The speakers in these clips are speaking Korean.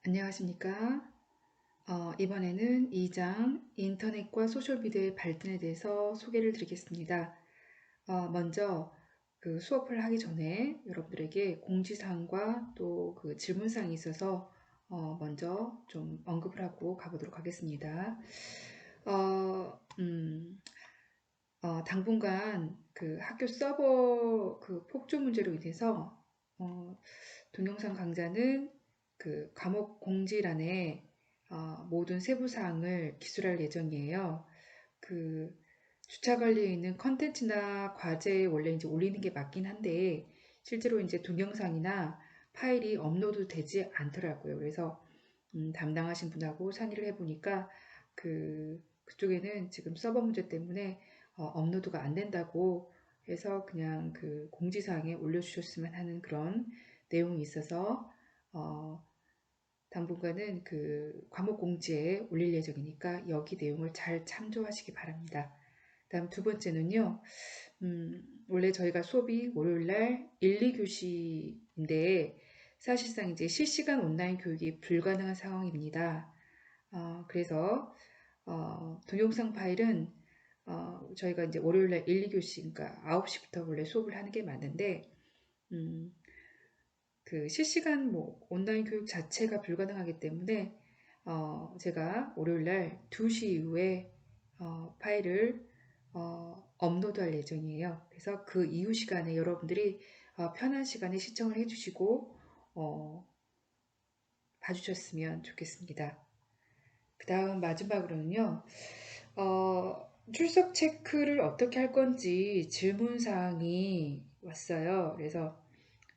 안녕하십니까? 이번에는 2장 인터넷과 소셜미디어의 발전에 대해서 소개를 드리겠습니다. 먼저 그 수업을 하기 전에 여러분들에게 공지사항과 또 그 질문사항이 있어서 먼저 좀 언급을 하고 가보도록 하겠습니다. 어, 음, 당분간 그 학교 서버 그 폭주 문제로 인해서 어, 동영상 강좌는 그 과목 공지란에 모든 세부 사항을 기술할 예정이에요. 그 주차 관리에 있는 컨텐츠나 과제에 원래 이제 올리는 게 맞긴 한데 실제로 이제 동영상이나 파일이 업로드 되지 않더라고요. 그래서 담당하신 분하고 상의를 해보니까 그쪽에는 지금 서버 문제 때문에 업로드가 안 된다고 해서 그냥 그 공지사항에 올려주셨으면 하는 그런 내용이 있어서 어, 당분간은 그 과목 공지에 올릴 예정이니까 여기 내용을 잘 참조하시기 바랍니다. 다음 두 번째는요. 원래 저희가 수업이 월요일날 1, 2교시인데 사실상 이제 실시간 온라인 교육이 불가능한 상황입니다. 그래서 동영상 파일은 저희가 이제 월요일날 1, 2교시 그러니까 9시부터 원래 수업을 하는 게 맞는데 음, 그 실시간 뭐 온라인 교육 자체가 불가능하기 때문에 제가 월요일날 2시 이후에 파일을 업로드할 예정이에요. 그래서 그 이후 시간에 여러분들이 편한 시간에 시청을 해주시고 봐주셨으면 좋겠습니다. 그 다음 마지막으로는요. 출석 체크를 어떻게 할 건지 질문 사항이 왔어요. 그래서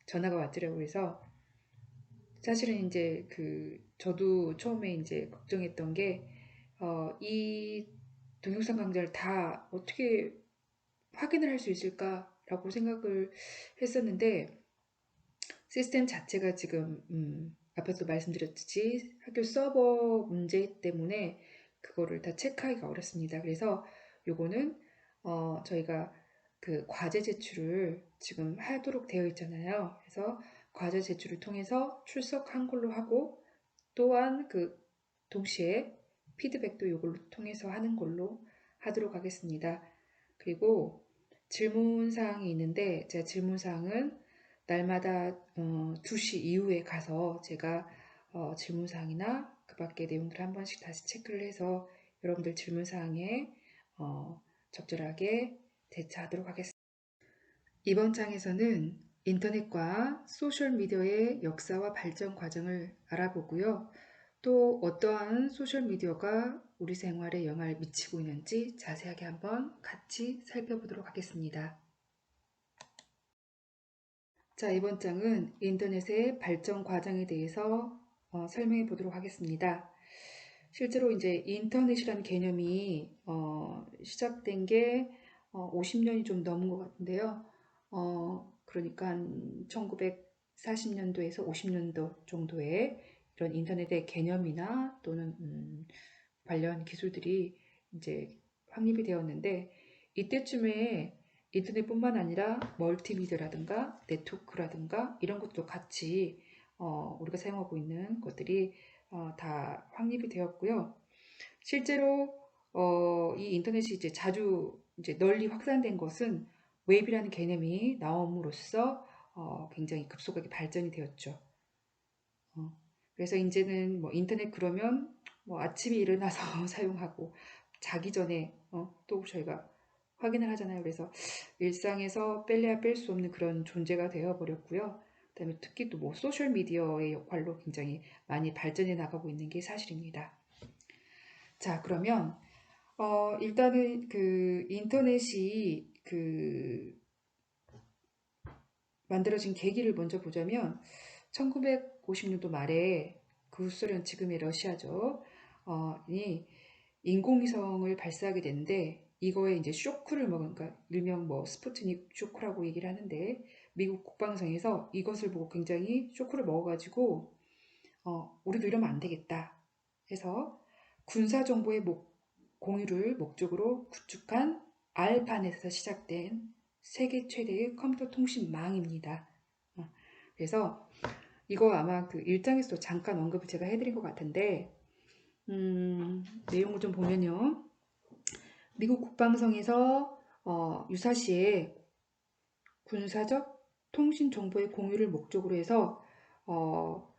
전화가 왔더라고요. 그래서 사실은 이제 저도 처음에 이제 걱정했던 게, 이 동영상 강좌를 다 어떻게 확인을 할 수 있을까라고 생각을 했었는데, 시스템 자체가 지금, 앞에서 말씀드렸듯이 학교 서버 문제 때문에 그거를 다 체크하기가 어렵습니다. 그래서 요거는, 저희가 그 과제 제출을 지금 하도록 되어 있잖아요. 그래서 과제 제출을 통해서 출석한 걸로 하고 또한 그 동시에 피드백도 요걸로 통해서 하는 걸로 하도록 하겠습니다. 그리고 질문사항이 있는데 제가 질문사항은 날마다 2시 이후에 가서 제가 질문사항이나 그 밖의 내용들을 한 번씩 다시 체크를 해서 여러분들 질문사항에 적절하게 대처하도록 하겠습니다. 이번 장에서는 인터넷과 소셜미디어의 역사와 발전 과정을 알아보고요. 또 어떠한 소셜미디어가 우리 생활에 영향을 미치고 있는지 자세하게 한번 같이 살펴보도록 하겠습니다. 자, 이번 장은 인터넷의 발전 과정에 대해서 설명해 보도록 하겠습니다. 실제로 이제 인터넷이라는 개념이 시작된 게 50년이 좀 넘은 것 같은데요. 그러니까 한 1940년도에서 50년도 정도에 이런 인터넷의 개념이나 또는 관련 기술들이 이제 확립이 되었는데 이때쯤에 인터넷뿐만 아니라 멀티미디어라든가 네트워크라든가 이런 것도 같이 우리가 사용하고 있는 것들이 다 확립이 되었고요. 실제로 이 인터넷이 이제 자주 이제 널리 확산된 것은 웹이라는 개념이 나옴으로써 굉장히 급속하게 발전이 되었죠. 그래서 이제는 뭐 인터넷 그러면 뭐 아침에 일어나서 사용하고 자기 전에 또 저희가 확인을 하잖아요. 그래서 일상에서 뺄래야 뺄 수 없는 그런 존재가 되어 버렸고요. 그다음에 특히 또 뭐 소셜 미디어의 역할로 굉장히 많이 발전해 나가고 있는 게 사실입니다. 자, 그러면 일단은 그 인터넷이 만들어진 계기를 먼저 보자면 1950년도 말에 구소련 지금의 러시아죠. 이 인공위성을 발사하게 되는데 이거에 이제 쇼크를 먹은 그러니까 일명 뭐 스푸트닉 쇼크라고 얘기를 하는데 미국 국방성에서 이것을 보고 굉장히 쇼크를 먹어가지고 우리도 이러면 안 되겠다 해서 군사 정보의 공유를 목적으로 구축한 알파넷에서 시작된 세계 최대의 컴퓨터 통신망입니다. 그래서 이거 아마 그 1장에서도 잠깐 언급을 제가 해드린 것 같은데, 내용을 좀 보면요. 미국 국방성에서 유사시에 군사적 통신 정보의 공유를 목적으로 해서 어,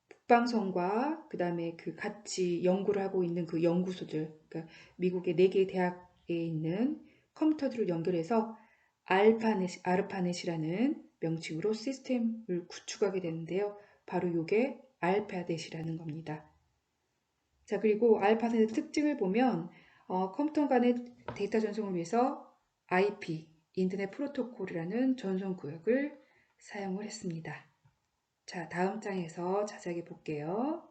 국방성과 그다음에 그 같이 연구를 하고 있는 그 연구소들, 그러니까 미국의 4개의 대학에 있는 컴퓨터들을 연결해서 아르파넷이라는 명칭으로 시스템을 구축하게 되는데요. 바로 이게 알파넷이라는 겁니다. 자, 그리고 알파넷의 특징을 보면 컴퓨터 간의 데이터 전송을 위해서 IP, 인터넷 프로토콜이라는 전송 구역을 사용을 했습니다. 자, 다음 장에서 자세하게 볼게요.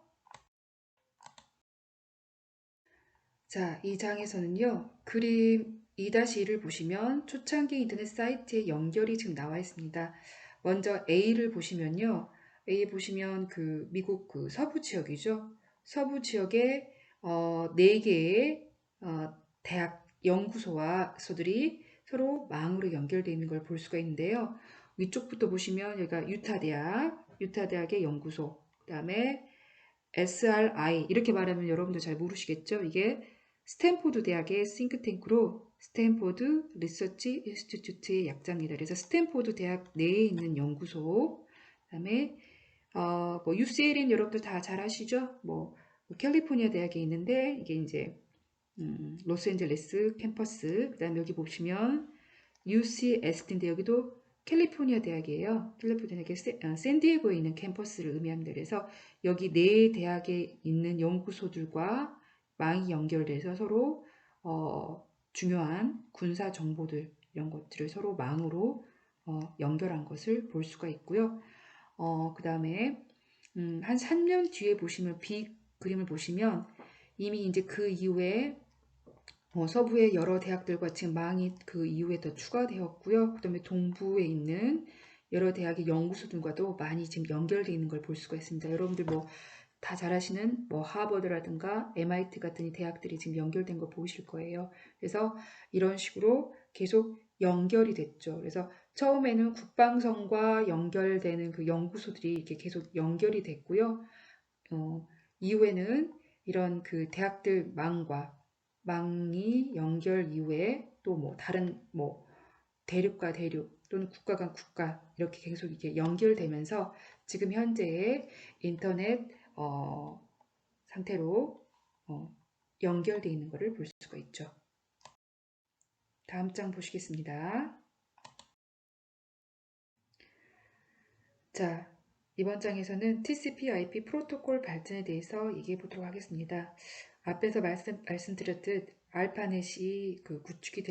자, 이 장에서는요, 그림 2-1을 보시면 초창기 인터넷 사이트의 연결이 지금 나와 있습니다. 먼저 A를 보시면요, A 보시면 그 미국 그 서부 지역이죠. 서부 지역에 4개의 대학 연구소들이 서로 망으로 연결되어 있는 걸 볼 수가 있는데요. 위쪽부터 보시면 여기가 유타 대학의 연구소, 그 다음에 SRI 이렇게 말하면 여러분들 잘 모르시겠죠? 이게 스탠포드 대학의 싱크탱크로 스탠포드 리서치 인스티튜트의 약자입니다. 그래서 스탠포드 대학 내에 있는 연구소, 그다음에 뭐 UCLA는 여러분들 다 잘 아시죠? 뭐 캘리포니아 대학에 있는데 이게 이제 로스앤젤레스 캠퍼스. 그다음에 여기 보시면 UCSD인데 여기도 캘리포니아 대학이에요. 캘리포니아 대학의 샌디에고에 있는 캠퍼스를 의미합니다. 그래서 여기 4대학에 있는 연구소들과 망이 연결돼서 서로 중요한 군사 정보들 이런 것들을 서로 망으로 연결한 것을 볼 수가 있고요. 그 다음에 한 3년 뒤에 보시면 그림을 보시면 이미 이제 그 이후에 서부의 여러 대학들과 지금 망이 그 이후에 더 추가되었고요. 그 다음에 동부에 있는 여러 대학의 연구소들과도 많이 지금 연결되어 있는 걸 볼 수가 있습니다. 여러분들 뭐 다 잘 아시는 뭐 하버드라든가 MIT 같은 대학들이 지금 연결된 거 보실 거예요. 그래서 이런 식으로 계속 연결이 됐죠. 그래서 처음에는 국방성과 연결되는 그 연구소들이 이렇게 계속 연결이 됐고요. 이후에는 이런 그 대학들 망이 연결 이후에 또 뭐 다른 뭐 대륙과 대륙 또는 국가 간 국가 이렇게 계속 이게 연결되면서 지금 현재의 인터넷 상태로 연결되어 있는 것을 볼 수가 있죠. 다음 장 보시겠습니다. 자, 이번 장에서는 TCP/IP 프로토콜 발전에 대해서 얘기해 보도록 하겠습니다. 앞에서 말씀드렸듯 알파넷이 그 구축이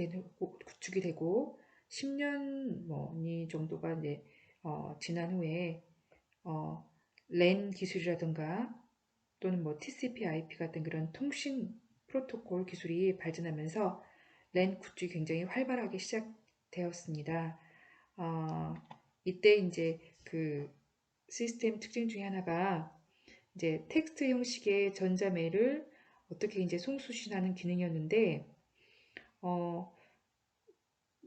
되고 10년 뭐니 정도가 이제 지난 후에 랜 기술이라든가 또는 뭐 TCP/IP 같은 그런 통신 프로토콜 기술이 발전하면서 랜 구축이 굉장히 활발하게 시작되었습니다. 이때 이제 그 시스템 특징 중에 하나가 이제 텍스트 형식의 전자메일을 어떻게 이제 송수신하는 기능이었는데,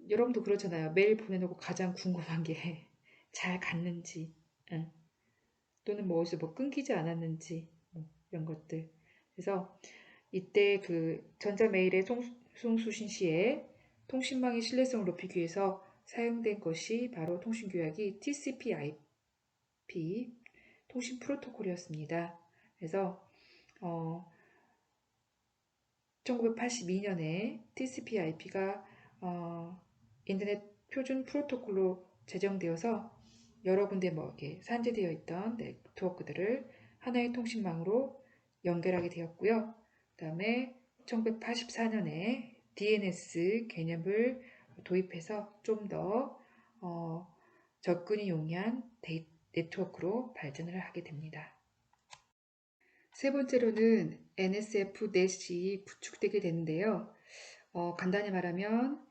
여러분도 그렇잖아요. 메일 보내놓고 가장 궁금한 게 잘 갔는지, 또는 뭐 어디서 뭐 끊기지 않았는지, 뭐 이런 것들. 그래서 이때 그 전자메일의 송수신 시에 통신망의 신뢰성을 높이기 위해서 사용된 것이 바로 통신규약이 TCP/IP 통신 프로토콜이었습니다. 그래서 1982년에 TCP/IP가 인터넷 표준 프로토콜로 제정되어서 여러 군데 뭐 이렇게 산재되어 있던 네트워크들을 하나의 통신망으로 연결하게 되었고요. 그 다음에 1984년에 DNS 개념을 도입해서 좀 더 접근이 용이한 네트워크로 발전을 하게 됩니다. 세 번째로는 NSF-넷이 구축되게 되는데요. 간단히 말하면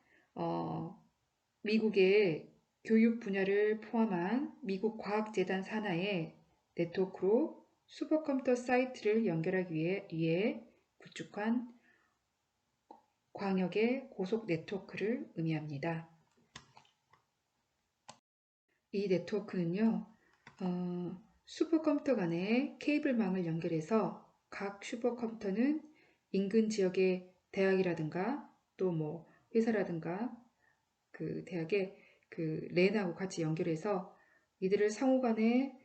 미국의 교육 분야를 포함한 미국 과학재단 산하의 네트워크로 슈퍼컴퓨터 사이트를 연결하기 위해 구축한 광역의 고속 네트워크를 의미합니다. 이 네트워크는요, 슈퍼컴퓨터 간의 케이블망을 연결해서 각 슈퍼컴퓨터는 인근 지역의 대학이라든가 또 뭐 회사라든가 그 대학의 그 랜하고 같이 연결해서 이들을 상호 간에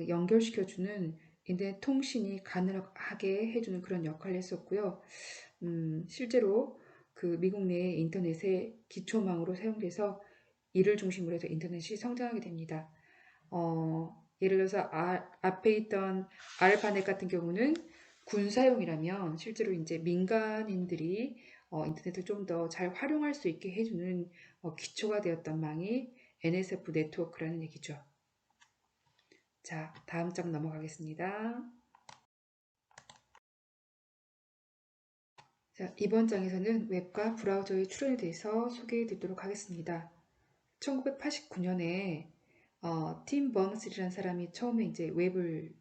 연결시켜주는 인터넷 통신이 가능하게 해주는 그런 역할을 했었고요. 실제로 그 미국 내 인터넷의 기초망으로 사용돼서 이를 중심으로 해서 인터넷이 성장하게 됩니다. 예를 들어서 앞에 있던 아르파넷 같은 경우는 군사용이라면 실제로 이제 민간인들이 인터넷을 좀 더 잘 활용할 수 있게 해주는 기초가 되었던 망이 NSF 네트워크라는 얘기죠. 자, 다음 장 넘어가겠습니다. 자, 이번 장에서는 웹과 브라우저의 출현에 대해서 소개해 드리도록 하겠습니다. 1989년에 팀 버너스라는 사람이 처음에 이제 웹을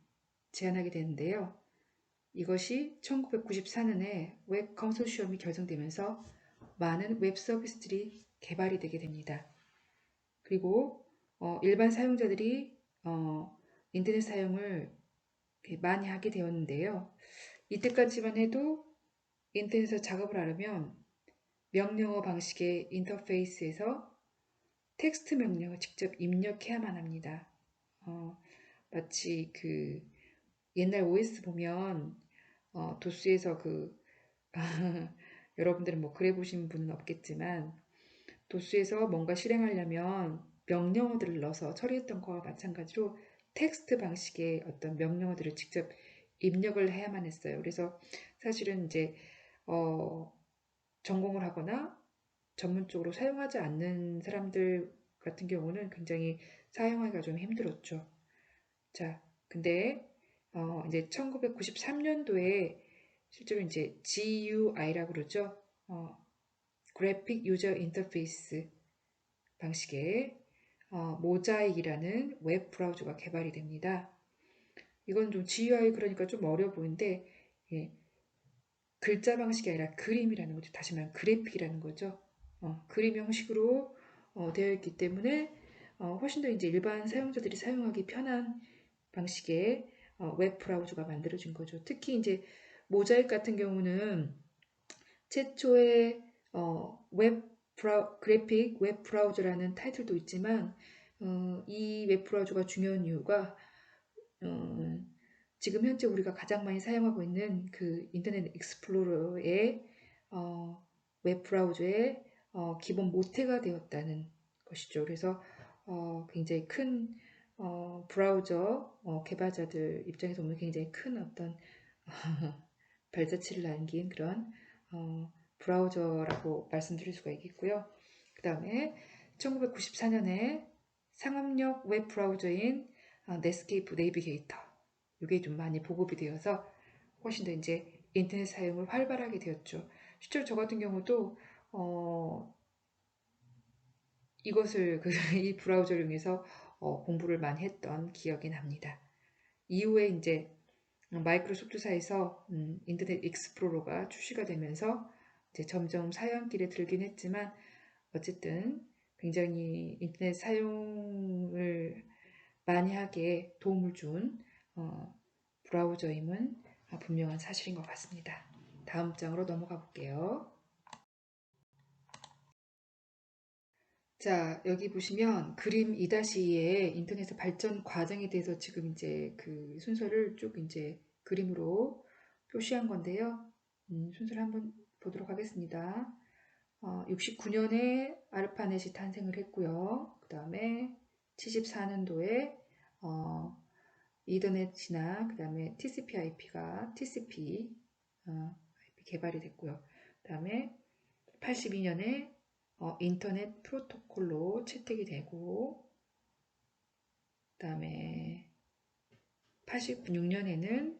제안하게 되는데요. 이것이 1994년에 웹 컨소시엄이 결성되면서 많은 웹 서비스들이 개발이 되게 됩니다. 그리고 일반 사용자들이 인터넷 사용을 많이 하게 되었는데요. 이때까지만 해도 인터넷에서 작업을 하려면 명령어 방식의 인터페이스에서 텍스트 명령을 직접 입력해야만 합니다. 마치 그 옛날 OS 보면 도스에서 여러분들은 뭐 그래 보신 분은 없겠지만 도스에서 뭔가 실행하려면 명령어들을 넣어서 처리했던 거와 마찬가지로 텍스트 방식의 어떤 명령어들을 직접 입력을 해야만 했어요. 그래서 사실은 이제 전공을 하거나 전문적으로 사용하지 않는 사람들 같은 경우는 굉장히 사용하기가 좀 힘들었죠. 자, 근데 이제 1993년도에 실제로 이제 GUI라고 그러죠. 그래픽 유저 인터페이스 방식의 모자익이라는 웹 브라우저가 개발이 됩니다. 이건 좀 GUI 그러니까 좀 어려 보이는데 예, 글자 방식이 아니라 그림이라는 거죠. 다시 말하면 그래픽이라는 거죠. 그림 형식으로 되어 있기 때문에 훨씬 더 이제 일반 사용자들이 사용하기 편한 방식의 웹 브라우저가 만들어진 거죠. 특히 이제 모자익 같은 경우는 최초의 그래픽 웹 브라우저라는 타이틀도 있지만 이 웹 브라우저가 중요한 이유가 지금 현재 우리가 가장 많이 사용하고 있는 그 인터넷 익스플로러의 웹 브라우저의 기본 모태가 되었다는 것이죠. 그래서 굉장히 큰 브라우저 개발자들 입장에서 보면 굉장히 큰 어떤 발자취를 남긴 그런 브라우저라고 말씀드릴 수가 있겠고요. 그 다음에 1994년에 상업용 웹 브라우저인 넷스케이프 내비게이터 이게 좀 많이 보급이 되어서 훨씬 더 이제 인터넷 사용을 활발하게 되었죠. 실제로 저 같은 경우도 이것을 이 브라우저를 이용해서 공부를 많이 했던 기억이 납니다. 이후에 이제 마이크로소프트사에서 인터넷 익스플로러가 출시가 되면서 이제 점점 사용길에 들긴 했지만 어쨌든 굉장히 인터넷 사용을 많이 하게 도움을 준 브라우저임은 분명한 사실인 것 같습니다. 다음 장으로 넘어가 볼게요. 자, 여기 보시면 그림 2-2의 인터넷 발전 과정에 대해서 지금 이제 그 순서를 쭉 이제 그림으로 표시한 건데요. 순서를 한번 보도록 하겠습니다. 69년에 아르파넷이 탄생을 했고요. 그 다음에 74년도에 이더넷이나 그 다음에 TCP/IP가 TCP 개발이 됐고요. 그 다음에 82년에 인터넷 프로토콜로 채택이 되고 그 다음에 86년에는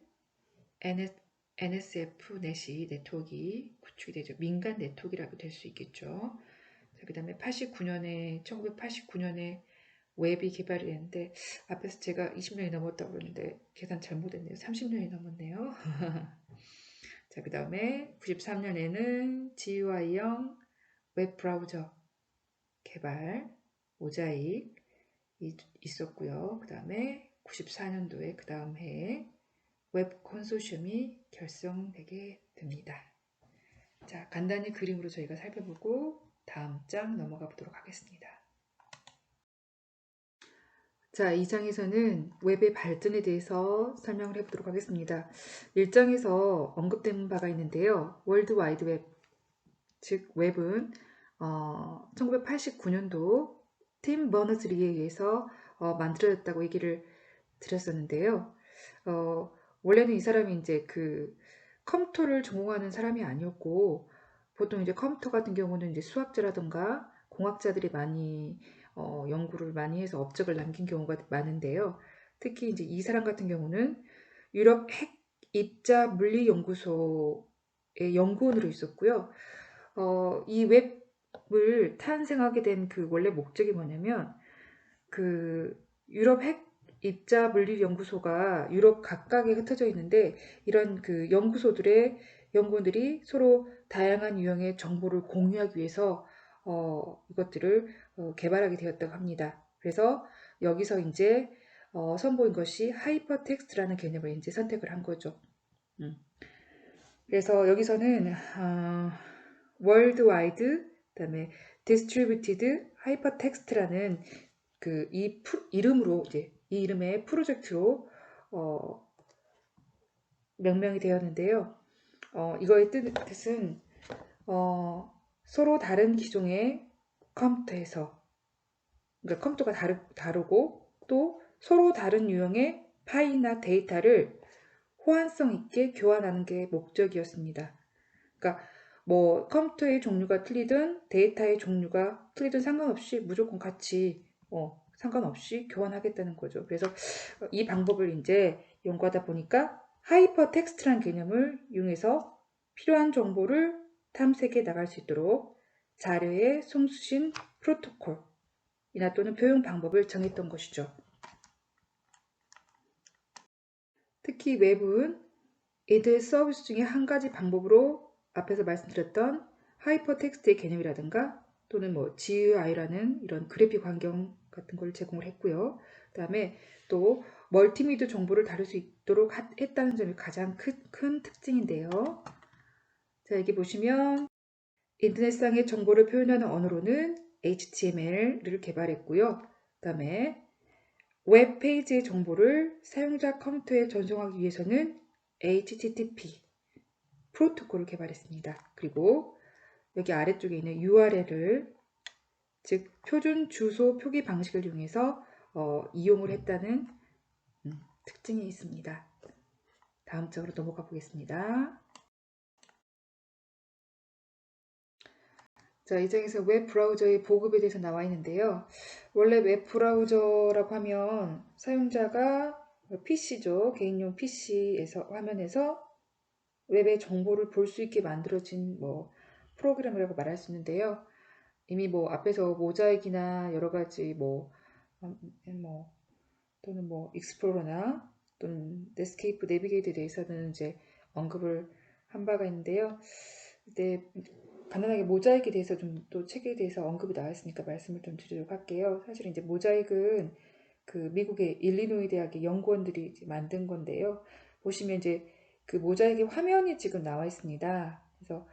NSF 넷이 네트워크가 구축이 되죠. 민간 네트워크라고 될 수 있겠죠. 그 다음에 1989년에 웹이 개발이 됐는데 앞에서 제가 20년이 넘었다고 그러는데 계산 잘못했네요. 30년이 넘었네요. 자, 그 다음에 93년에는 GUI형 웹 브라우저 개발, 모자익 있었고요. 그 다음에 1994년도에 그 다음 해에 웹 컨소시엄이 결성되게 됩니다. 자, 간단히 그림으로 저희가 살펴보고 다음 장 넘어가 보도록 하겠습니다. 자, 이 장에서는 웹의 발전에 대해서 설명을 해보도록 하겠습니다. 1장에서 언급된 바가 있는데요. 월드 와이드 웹, 즉 웹은 1989년도 팀 버너스리에 의해서 만들어졌다고 얘기를 드렸었는데요. 원래는 이 사람이 이제 그 컴퓨터를 전공하는 사람이 아니었고, 보통 이제 컴퓨터 같은 경우는 이제 수학자라든가 공학자들이 많이 연구를 많이 해서 업적을 남긴 경우가 많은데요. 특히 이제 이 사람 같은 경우는 유럽 핵 입자 물리 연구소의 연구원으로 있었고요. 이 웹을 탄생하게 된 그 원래 목적이 뭐냐면, 그 유럽 핵 입자 물리 연구소가 유럽 각각에 흩어져 있는데, 이런 그 연구소들의 연구원들이 서로 다양한 유형의 정보를 공유하기 위해서 이것들을 개발하게 되었다고 합니다. 그래서 여기서 이제 선보인 것이 하이퍼텍스트라는 개념을 이제 선택을 한 거죠. 그래서 여기서는 월드와이드, 그다음에 디스트리뷰티드 하이퍼텍스트라는 그 이 이름으로 이제 이 이름의 프로젝트로 명명이 되었는데요. 이거의 뜻은 서로 다른 기종의 컴퓨터에서, 그러니까 컴퓨터가 다르고 또 서로 다른 유형의 파일이나 데이터를 호환성 있게 교환하는 게 목적이었습니다. 그러니까 뭐 컴퓨터의 종류가 틀리든 데이터의 종류가 틀리든 상관없이 무조건 같이 상관없이 교환하겠다는 거죠. 그래서 이 방법을 이제 연구하다 보니까 하이퍼 텍스트라는 개념을 이용해서 필요한 정보를 탐색해 나갈 수 있도록 자료의 송수신 프로토콜이나 또는 표현 방법을 정했던 것이죠. 특히 웹은 이들 서비스 중에 한 가지 방법으로 앞에서 말씀드렸던 하이퍼 텍스트의 개념이라든가 또는 뭐 GUI라는 이런 그래픽 환경 같은 걸 제공을 했고요. 그 다음에 또 멀티미디어 정보를 다룰 수 있도록 했다는 점이 가장 큰 특징인데요. 자, 여기 보시면 인터넷상의 정보를 표현하는 언어로는 HTML을 개발했고요. 그 다음에 웹페이지의 정보를 사용자 컴퓨터에 전송하기 위해서는 HTTP 프로토콜을 개발했습니다. 그리고 여기 아래쪽에 있는 URL을, 즉 표준 주소 표기 방식을 이용해서 이용을 했다는 특징이 있습니다. 다음 장으로 넘어가 보겠습니다. 자, 이 장에서 웹 브라우저의 보급에 대해서 나와 있는데요. 원래 웹 브라우저라고 하면 사용자가 PC죠. 개인용 PC에서 화면에서 웹의 정보를 볼 수 있게 만들어진 뭐 프로그램이라고 말할 수 있는데요. 이미 뭐 앞에서 모자익이나 여러 가지 또는 뭐 익스플로러나 또는 넷스케이프 내비게이트에 대해서는 이제 언급을 한 바가 있는데요. 근데 간단하게 모자익에 대해서 좀 또 책에 대해서 언급이 나와 있으니까 말씀을 좀 드리도록 할게요. 사실 이제 모자익은 그 미국의 일리노이 대학의 연구원들이 이제 만든 건데요. 보시면 이제 그 모자익의 화면이 지금 나와 있습니다. 그래서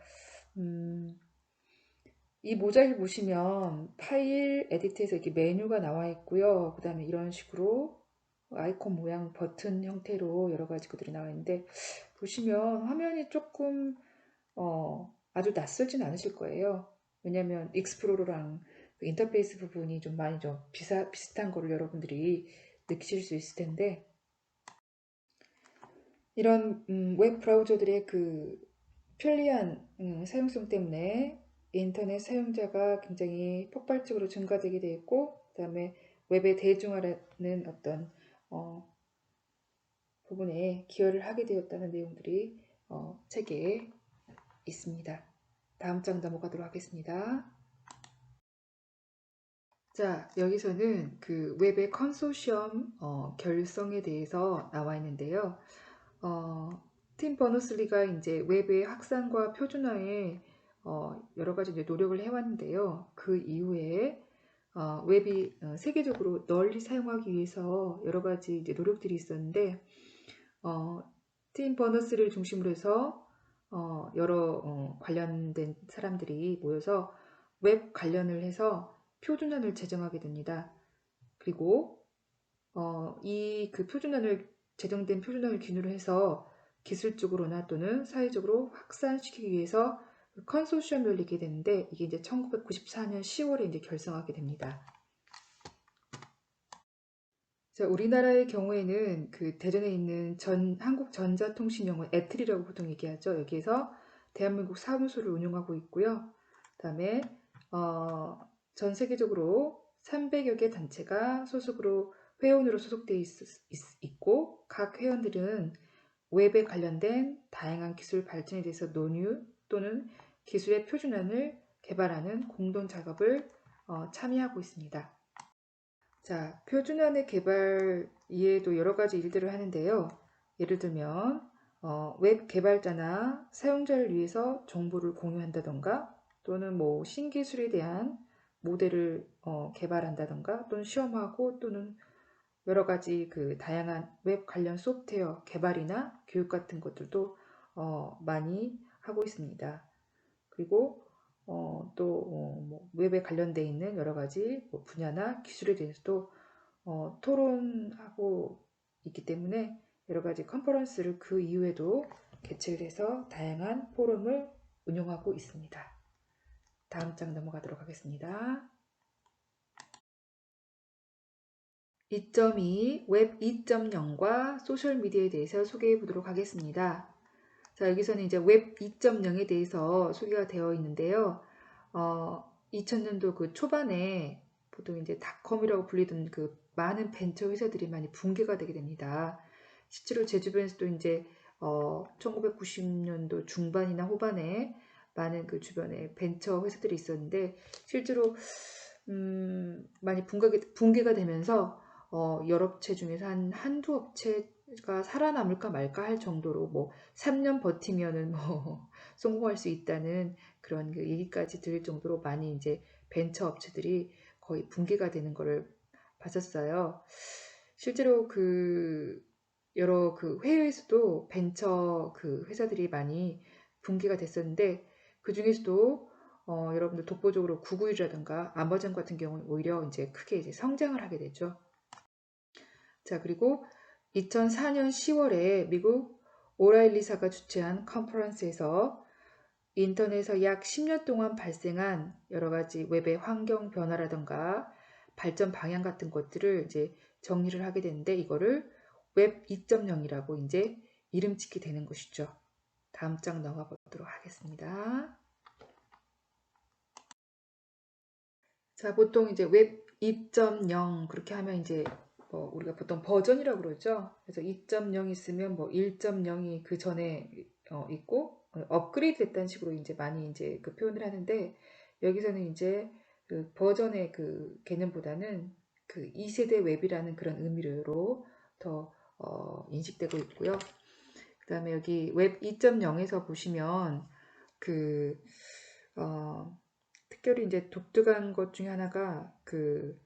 이 모자익을 보시면 파일 에디트에서 이렇게 메뉴가 나와 있고요. 그 다음에 이런 식으로 아이콘 모양 버튼 형태로 여러 가지 것들이 나와 있는데, 보시면 화면이 조금 아주 낯설진 않으실 거예요. 왜냐하면 익스플로러랑 그 인터페이스 부분이 좀 많이 좀 비슷한 거를 여러분들이 느끼실 수 있을 텐데, 이런 웹 브라우저들의 그 편리한 사용성 때문에 인터넷 사용자가 굉장히 폭발적으로 증가되게 되었고, 그 다음에 웹의 대중화라는 어떤 부분에 기여를 하게 되었다는 내용들이 책에 있습니다. 다음 장 넘어가도록 하겠습니다. 자, 여기서는 그 웹의 컨소시엄 결성에 대해서 나와 있는데요. 팀 버너슬리가 이제 웹의 확산과 표준화에 여러 가지 이제 노력을 해왔는데요. 그 이후에 웹이 세계적으로 널리 사용하기 위해서 여러 가지 이제 노력들이 있었는데, 어, 팀 버너스를 중심으로 해서 여러 관련된 사람들이 모여서 웹 관련을 해서 표준안을 제정하게 됩니다. 그리고 이 그 표준안을 제정된 표준안을 기준으로 해서 기술적으로나 또는 사회적으로 확산시키기 위해서 컨소시엄을 열리게 되는데, 이게 이제 1994년 10월에 이제 결성하게 됩니다. 자, 우리나라의 경우에는 그 대전에 있는 한국전자통신영어 애틀이라고 보통 얘기하죠. 여기에서 대한민국 사무소를 운영하고 있고요. 그다음에 전 세계적으로 300여 개 단체가 소속으로 회원으로 소속되어 있고, 각 회원들은 웹에 관련된 다양한 기술 발전에 대해서 논의 또는 기술의 표준안을 개발하는 공동 작업을 참여하고 있습니다. 자, 표준안의 개발 이외에도 여러 가지 일들을 하는데요. 예를 들면 웹 개발자나 사용자를 위해서 정보를 공유한다던가, 또는 뭐 신기술에 대한 모델을 개발한다던가, 또는 시험하고, 또는 여러 가지 그 다양한 웹 관련 소프트웨어 개발이나 교육 같은 것들도 많이 하고 있습니다. 그리고 또 웹에 관련되어 있는 여러 가지 뭐 분야나 기술에 대해서도 토론하고 있기 때문에 여러 가지 컨퍼런스를 그 이후에도 개최를 해서 다양한 포럼을 운영하고 있습니다. 다음 장 넘어가도록 하겠습니다. 2.2 웹 2.0과 소셜미디어에 대해서 소개해 보도록 하겠습니다. 자, 여기서는 이제 웹 2.0에 대해서 소개가 되어 있는데요. 2000년도 그 초반에 보통 이제 닷컴이라고 불리던 그 많은 벤처 회사들이 많이 붕괴가 되게 됩니다. 실제로 제 주변에서도 이제 1990년도 중반이나 후반에 많은 그 주변에 벤처 회사들이 있었는데, 실제로 많이 붕괴가 되면서 여러 업체 중에서 한두 업체가 살아남을까 말까 할 정도로 뭐 3년 버티면은 뭐 성공할 수 있다는 그런 그 얘기까지 들을 정도로 많이 이제 벤처 업체들이 거의 붕괴가 되는 거를 봤었어요. 실제로 그 여러 그 해외에서도 벤처 그 회사들이 많이 붕괴가 됐었는데, 그 중에서도 여러분들 독보적으로 구글이라든가 아마존 같은 경우는 오히려 이제 크게 이제 성장을 하게 되죠. 자, 그리고 2004년 10월에 미국 오라일리사가 주최한 컨퍼런스에서 인터넷에서 약 10년 동안 발생한 여러 가지 웹의 환경 변화라든가 발전 방향 같은 것들을 이제 정리를 하게 되는데, 이거를 웹 2.0이라고 이제 이름 짓게 되는 것이죠. 다음 장 넘어가 보도록 하겠습니다. 자, 보통 이제 웹 2.0 그렇게 하면 이제 뭐 우리가 보통 버전이라고 그러죠. 그래서 2.0 있으면 뭐 1.0이 그 전에 있고 업그레이드 됐다는 식으로 이제 많이 이제 그 표현을 하는데, 여기서는 이제 그 버전의 그 개념보다는 그 2세대 웹이라는 그런 의미로 더 인식되고 있고요. 그 다음에 여기 웹 2.0에서 보시면 그 특별히 이제 독특한 것 중에 하나가 그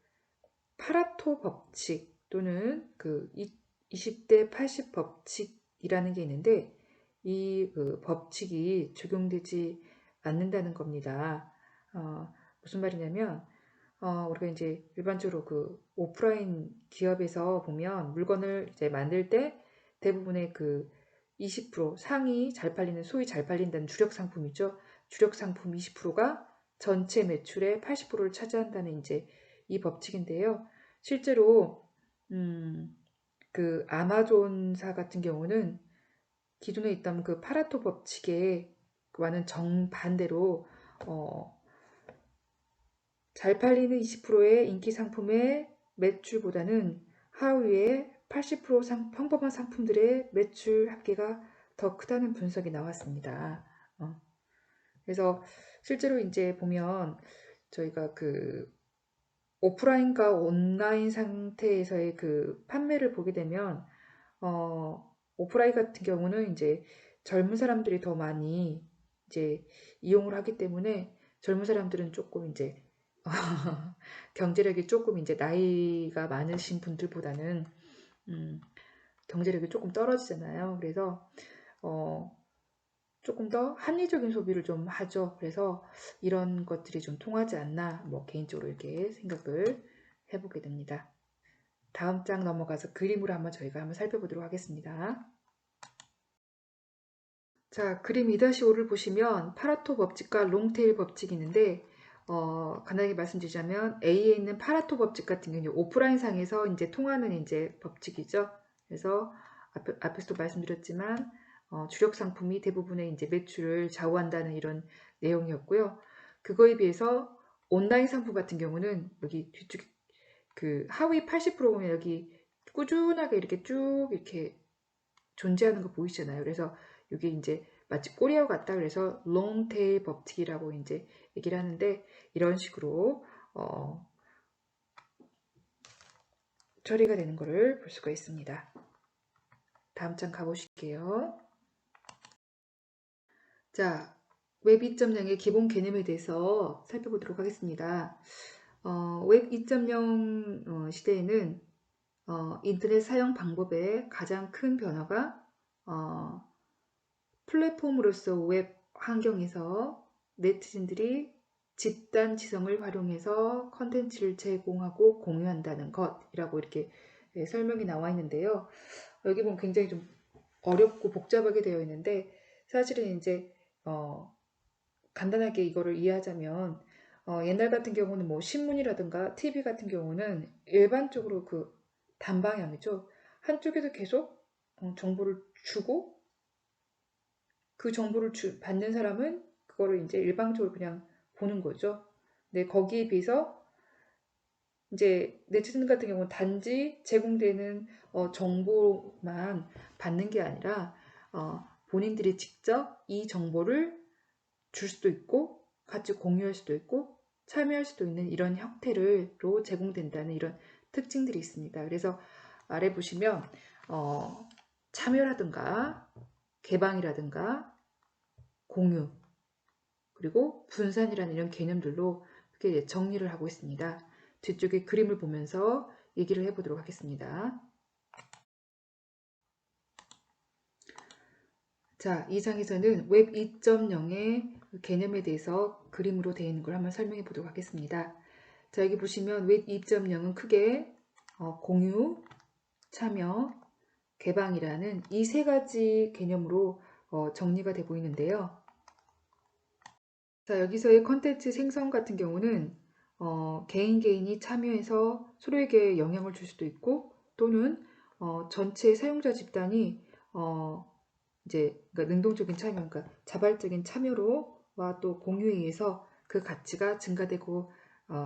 파라토 법칙 또는 그 20대 80 법칙이라는 게 있는데, 이 그 법칙이 적용되지 않는다는 겁니다. 무슨 말이냐면 우리가 이제 일반적으로 그 오프라인 기업에서 보면 물건을 이제 만들 때 대부분의 그 20% 상위 잘 팔리는, 소위 잘 팔린다는 주력 상품이죠. 주력 상품 20%가 전체 매출의 80%를 차지한다는 이제 이 법칙인데요. 실제로 그 아마존사 같은 경우는 기존에 있던 그 파라토 법칙에와는 정반대로 잘 팔리는 20%의 인기 상품의 매출보다는 하위의 80% 평범한 상품들의 매출 합계가 더 크다는 분석이 나왔습니다. 그래서 실제로 이제 보면 저희가 그 오프라인과 온라인 상태에서의 그 판매를 보게 되면 오프라인 같은 경우는 이제 젊은 사람들이 더 많이 이제 이용을 하기 때문에 젊은 사람들은 조금 이제 경제력이 조금 이제 나이가 많으신 분들보다는 경제력이 조금 떨어지잖아요. 그래서 조금 더 합리적인 소비를 좀 하죠. 그래서 이런 것들이 좀 통하지 않나 뭐 개인적으로 이렇게 생각을 해보게 됩니다. 다음 장 넘어가서 그림으로 한번 저희가 한번 살펴보도록 하겠습니다. 자, 그림 2-5를 보시면 파라토 법칙과 롱테일 법칙이 있는데 간단하게 말씀드리자면 A에 있는 파라토 법칙 같은 경우는 오프라인 상에서 이제 통하는 이제 법칙이죠. 그래서 앞에서도 말씀드렸지만 주력 상품이 대부분의 이제 매출을 좌우한다는 이런 내용이었고요. 그거에 비해서 온라인 상품 같은 경우는 여기 뒤쪽 그 하위 80%면 여기 꾸준하게 이렇게 쭉 이렇게 존재하는 거 보이시잖아요. 그래서 이게 이제 마치 꼬리하고 같다 그래서 롱테일 법칙이라고 이제 얘기를 하는데 이런 식으로 처리가 되는 것을 볼 수가 있습니다. 다음 장 가보실게요. 자, 웹 2.0의 기본 개념에 대해서 살펴보도록 하겠습니다. 웹 2.0 시대에는 인터넷 사용 방법의 가장 큰 변화가 플랫폼으로서 웹 환경에서 네티즌들이 집단 지성을 활용해서 컨텐츠를 제공하고 공유한다는 것이라고 이렇게 설명이 나와 있는데요. 여기 보면 굉장히 좀 어렵고 복잡하게 되어 있는데 사실은 이제 간단하게 이거를 이해하자면 옛날 같은 경우는 뭐 신문이라든가 TV 같은 경우는 일반적으로 그 단방향이죠. 한쪽에서 계속 정보를 주고 그 정보를 받는 사람은 그거를 이제 일방적으로 그냥 보는 거죠. 근데 거기에 비해서 이제 네티즌 같은 경우는 단지 제공되는 정보만 받는 게 아니라 본인들이 직접 이 정보를 줄 수도 있고 같이 공유할 수도 있고 참여할 수도 있는 이런 형태로 제공된다는 이런 특징들이 있습니다. 그래서 아래 보시면 참여라든가 개방이라든가 공유 그리고 분산이라는 이런 개념들로 이렇게 정리를 하고 있습니다. 뒤쪽에 그림을 보면서 얘기를 해보도록 하겠습니다. 자, 이 장에서는 웹 2.0의 개념에 대해서 그림으로 되어 있는 걸 한번 설명해 보도록 하겠습니다. 자, 여기 보시면 웹 2.0은 크게 공유, 참여, 개방이라는 이 세 가지 개념으로 정리가 되고 있는데요. 자, 여기서의 컨텐츠 생성 같은 경우는 개인이 참여해서 서로에게 영향을 줄 수도 있고 또는 전체 사용자 집단이 이제 그러니까 능동적인 참여, 그러니까 자발적인 참여로와 또 공유에 의해서 그 가치가 증가되고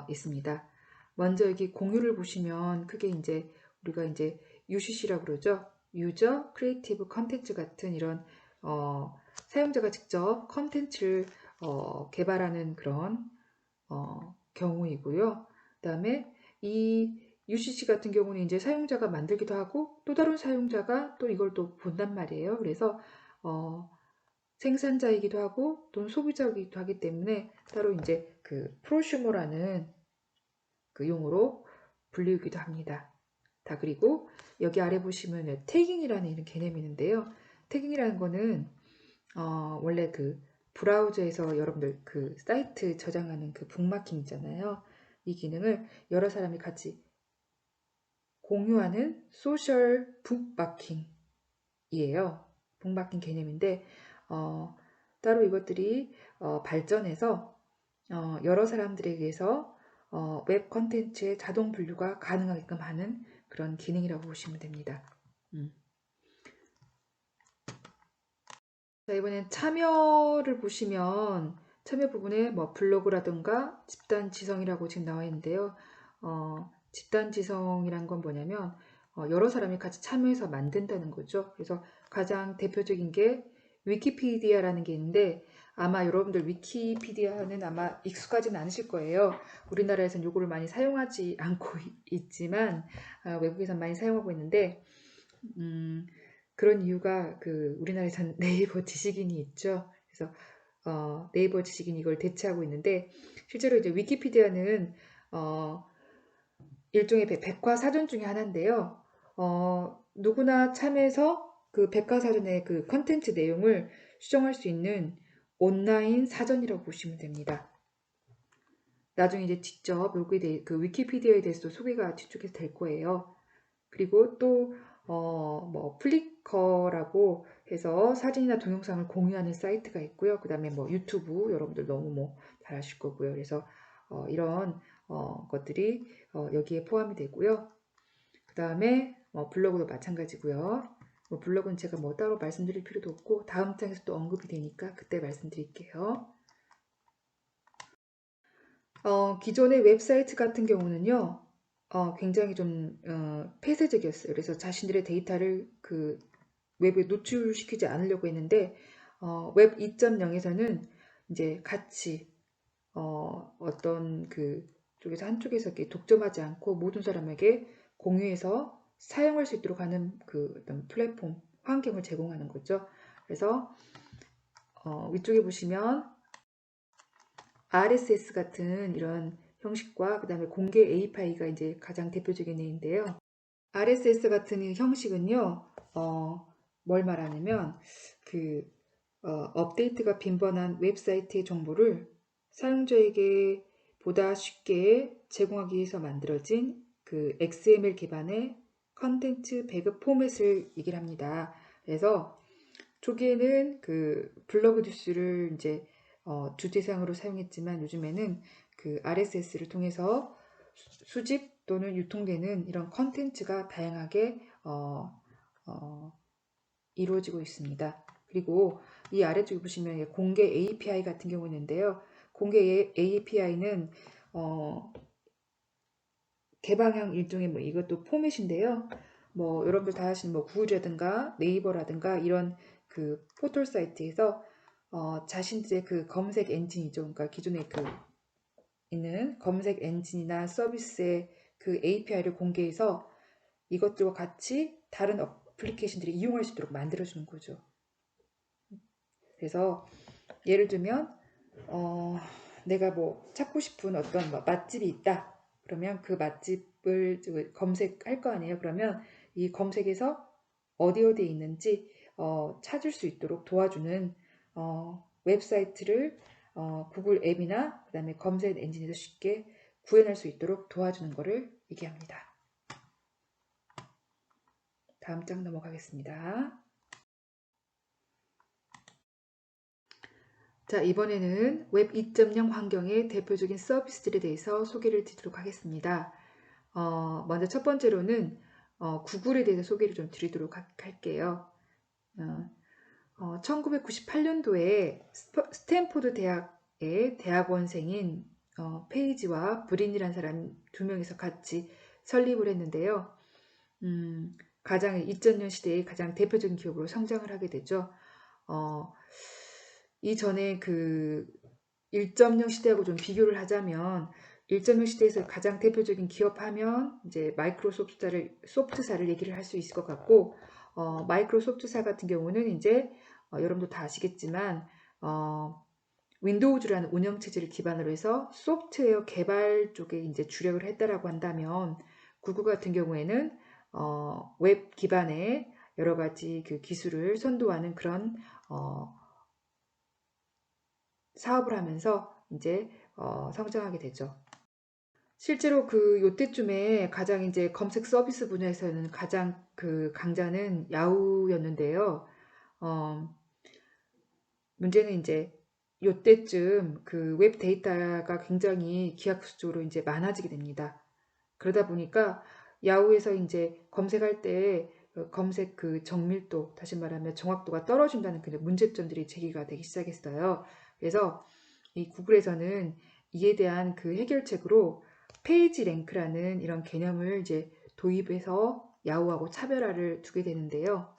있습니다. 먼저 여기 공유를 보시면 크게 이제 우리가 이제 UCC라고 그러죠. 유저 크리에이티브 컨텐츠 같은 이런 사용자가 직접 컨텐츠를 개발하는 그런 경우이고요. 그다음에 이 UCC 같은 경우는 이제 사용자가 만들기도 하고 또 다른 사용자가 또 이걸 또 본단 말이에요. 그래서 생산자이기도 하고 또는 소비자이기도 하기 때문에 따로 이제 그 프로슈머라는 그 용어로 불리기도 합니다. 다 그리고 여기 아래 보시면 태깅이라는 이런 개념이 있는데요. 태깅이라는 거는 원래 그 브라우저에서 여러분들 그 사이트 저장하는 그 북마킹 있잖아요. 이 기능을 여러 사람이 같이 공유하는 소셜 북마킹이에요. 북마킹 개념인데 따로 이것들이 발전해서 여러 사람들에 의해서 웹 컨텐츠의 자동 분류가 가능하게끔 하는 그런 기능이라고 보시면 됩니다. 자, 이번엔 참여를 보시면 참여 부분에 뭐 블로그라든가 집단 지성이라고 지금 나와 있는데요. 집단 지성이란 건 뭐냐면 여러 사람이 같이 참여해서 만든다는 거죠. 그래서 가장 대표적인 게 위키피디아라는 게 있는데 아마 여러분들 위키피디아는 아마 익숙하지는 않으실 거예요. 우리나라에서는 요거를 많이 사용하지 않고 있지만 외국에선 많이 사용하고 있는데 그런 이유가 그 우리나라에서는 네이버 지식인이 있죠. 그래서 네이버 지식인 이걸 대체하고 있는데 실제로 이제 위키피디아는 일종의 백과사전 중에 하나인데요. 누구나 참여해서 그 백과사전의 그 컨텐츠 내용을 수정할 수 있는 온라인 사전이라고 보시면 됩니다. 나중에 이제 직접 그 위키피디아에 대해서도 소개가 뒤쪽에서 될 거예요. 그리고 또 뭐 플리커라고 해서 사진이나 동영상을 공유하는 사이트가 있고요. 그 다음에 뭐 유튜브 여러분들 너무 뭐 잘 아실 거고요. 그래서 이런 것들이 여기에 포함이 되고요. 그 다음에 블로그도 마찬가지고요. 블로그는 제가 뭐 따로 말씀드릴 필요도 없고 다음 장에서 또 언급이 되니까 그때 말씀드릴게요. 기존의 웹사이트 같은 경우는요. 굉장히 좀 폐쇄적이었어요. 그래서 자신들의 데이터를 그 웹에 노출시키지 않으려고 했는데 웹 2.0에서는 이제 같이 어떤 그 쪽에서 한쪽에서 이렇게 독점하지 않고 모든 사람에게 공유해서 사용할 수 있도록 하는 그 어떤 플랫폼 환경을 제공하는 거죠. 그래서 위쪽에 보시면 RSS 같은 이런 형식과 그 다음에 공개 API가 이제 가장 대표적인 예인데요. RSS 같은 형식은요, 뭘 말하냐면 그 업데이트가 빈번한 웹사이트의 정보를 사용자에게 보다 쉽게 제공하기 위해서 만들어진 그 XML 기반의 컨텐츠 배급 포맷을 얘기를 합니다. 그래서 초기에는 그 블로그 뉴스를 이제 주제사항으로 사용했지만 요즘에는 그 RSS를 통해서 수집 또는 유통되는 이런 컨텐츠가 다양하게 이루어지고 있습니다. 그리고 이 아래쪽에 보시면 공개 API 같은 경우가 있는데요. 공개 API는 개방형 일종의 뭐 이것도 포맷인데요. 뭐 여러분들 다 아시는 뭐 구글이라든가 네이버라든가 이런 그 포털 사이트에서 자신들의 그 검색 엔진이죠. 그러니까 기존에 그 있는 검색 엔진이나 서비스의 그 API를 공개해서 이것들과 같이 다른 어플리케이션들이 이용할 수 있도록 만들어주는 거죠. 그래서 예를 들면 내가 뭐 찾고 싶은 어떤 맛집이 있다. 그러면 그 맛집을 검색할 거 아니에요. 그러면 이 검색에서 어디에 있는지 찾을 수 있도록 도와주는 웹사이트를 구글 앱이나 그다음에 검색 엔진에서 쉽게 구현할 수 있도록 도와주는 것을 얘기합니다. 다음 장 넘어가겠습니다. 자, 이번에는 웹 2.0 환경의 대표적인 서비스들에 대해서 소개를 드리도록 하겠습니다. 먼저 첫 번째로는 구글에 대해서 소개를 좀 드리도록 할게요. 1998년도에 스탠포드 대학의 대학원생인 페이지와 브린이라는 사람 두 명이서 같이 설립을 했는데요. 가장 2000년 시대의 가장 대표적인 기업으로 성장을 하게 되죠. 이전에 그 1.0 시대하고 좀 비교를 하자면 1.0 시대에서 가장 대표적인 기업 하면 이제 소프트사를 얘기를 할 수 있을 것 같고 마이크로소프트사 같은 경우는 이제 여러분도 다 아시겠지만 윈도우즈라는 운영체제를 기반으로 해서 소프트웨어 개발 쪽에 이제 주력을 했다라고 한다면 구글 같은 경우에는 웹 기반의 여러 가지 그 기술을 선도하는 그런 사업을 하면서 이제 성장하게 되죠. 실제로 그 요때쯤에 가장 이제 검색 서비스 분야에서는 가장 그 강자는 야후였는데요. 문제는 이제 요때쯤 그 웹 데이터가 굉장히 기하급수적으로 이제 많아지게 됩니다. 그러다 보니까 야후에서 이제 검색할 때 검색 그 정밀도, 다시 말하면 정확도가 떨어진다는 그런 문제점들이 제기가 되기 시작했어요. 그래서 이 구글에서는 이에 대한 그 해결책으로 페이지 랭크라는 이런 개념을 이제 도입해서 야후하고 차별화를 두게 되는데요.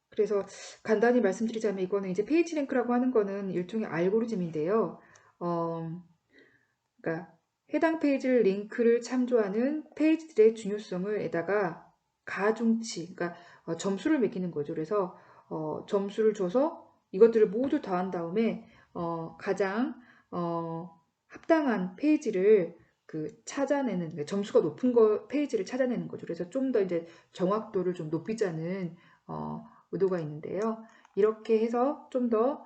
그래서 간단히 말씀드리자면 이거는 이제 페이지 랭크라고 하는 거는 일종의 알고리즘인데요. 그러니까 해당 페이지를 링크를 참조하는 페이지들의 중요성을 가중치, 그러니까 점수를 매기는 거죠. 그래서 점수를 줘서 이것들을 모두 더한 다음에 가장 합당한 페이지를 찾아내는, 점수가 높은 페이지를 찾아내는 거죠. 그래서 좀 더 이제 정확도를 좀 높이자는 의도가 있는데요. 이렇게 해서 좀 더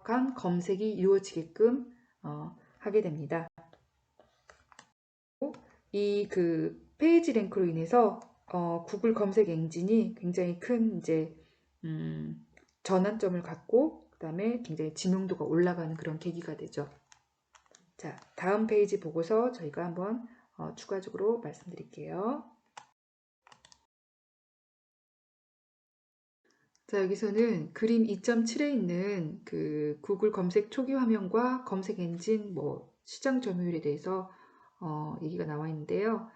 정확한 검색이 이루어지게끔 하게 됩니다. 이 페이지 랭크로 인해서 구글 검색 엔진이 굉장히 큰 이제 전환점을 갖고 그다음에 굉장히 지명도가 올라가는 그런 계기가 되죠. 자, 다음 페이지 보고서 저희가 한번 추가적으로 말씀드릴게요. 자, 여기서는 그림 2.7에 있는 구글 검색 초기 화면과 검색 엔진 시장 점유율에 대해서 얘기가 나와 있는데요.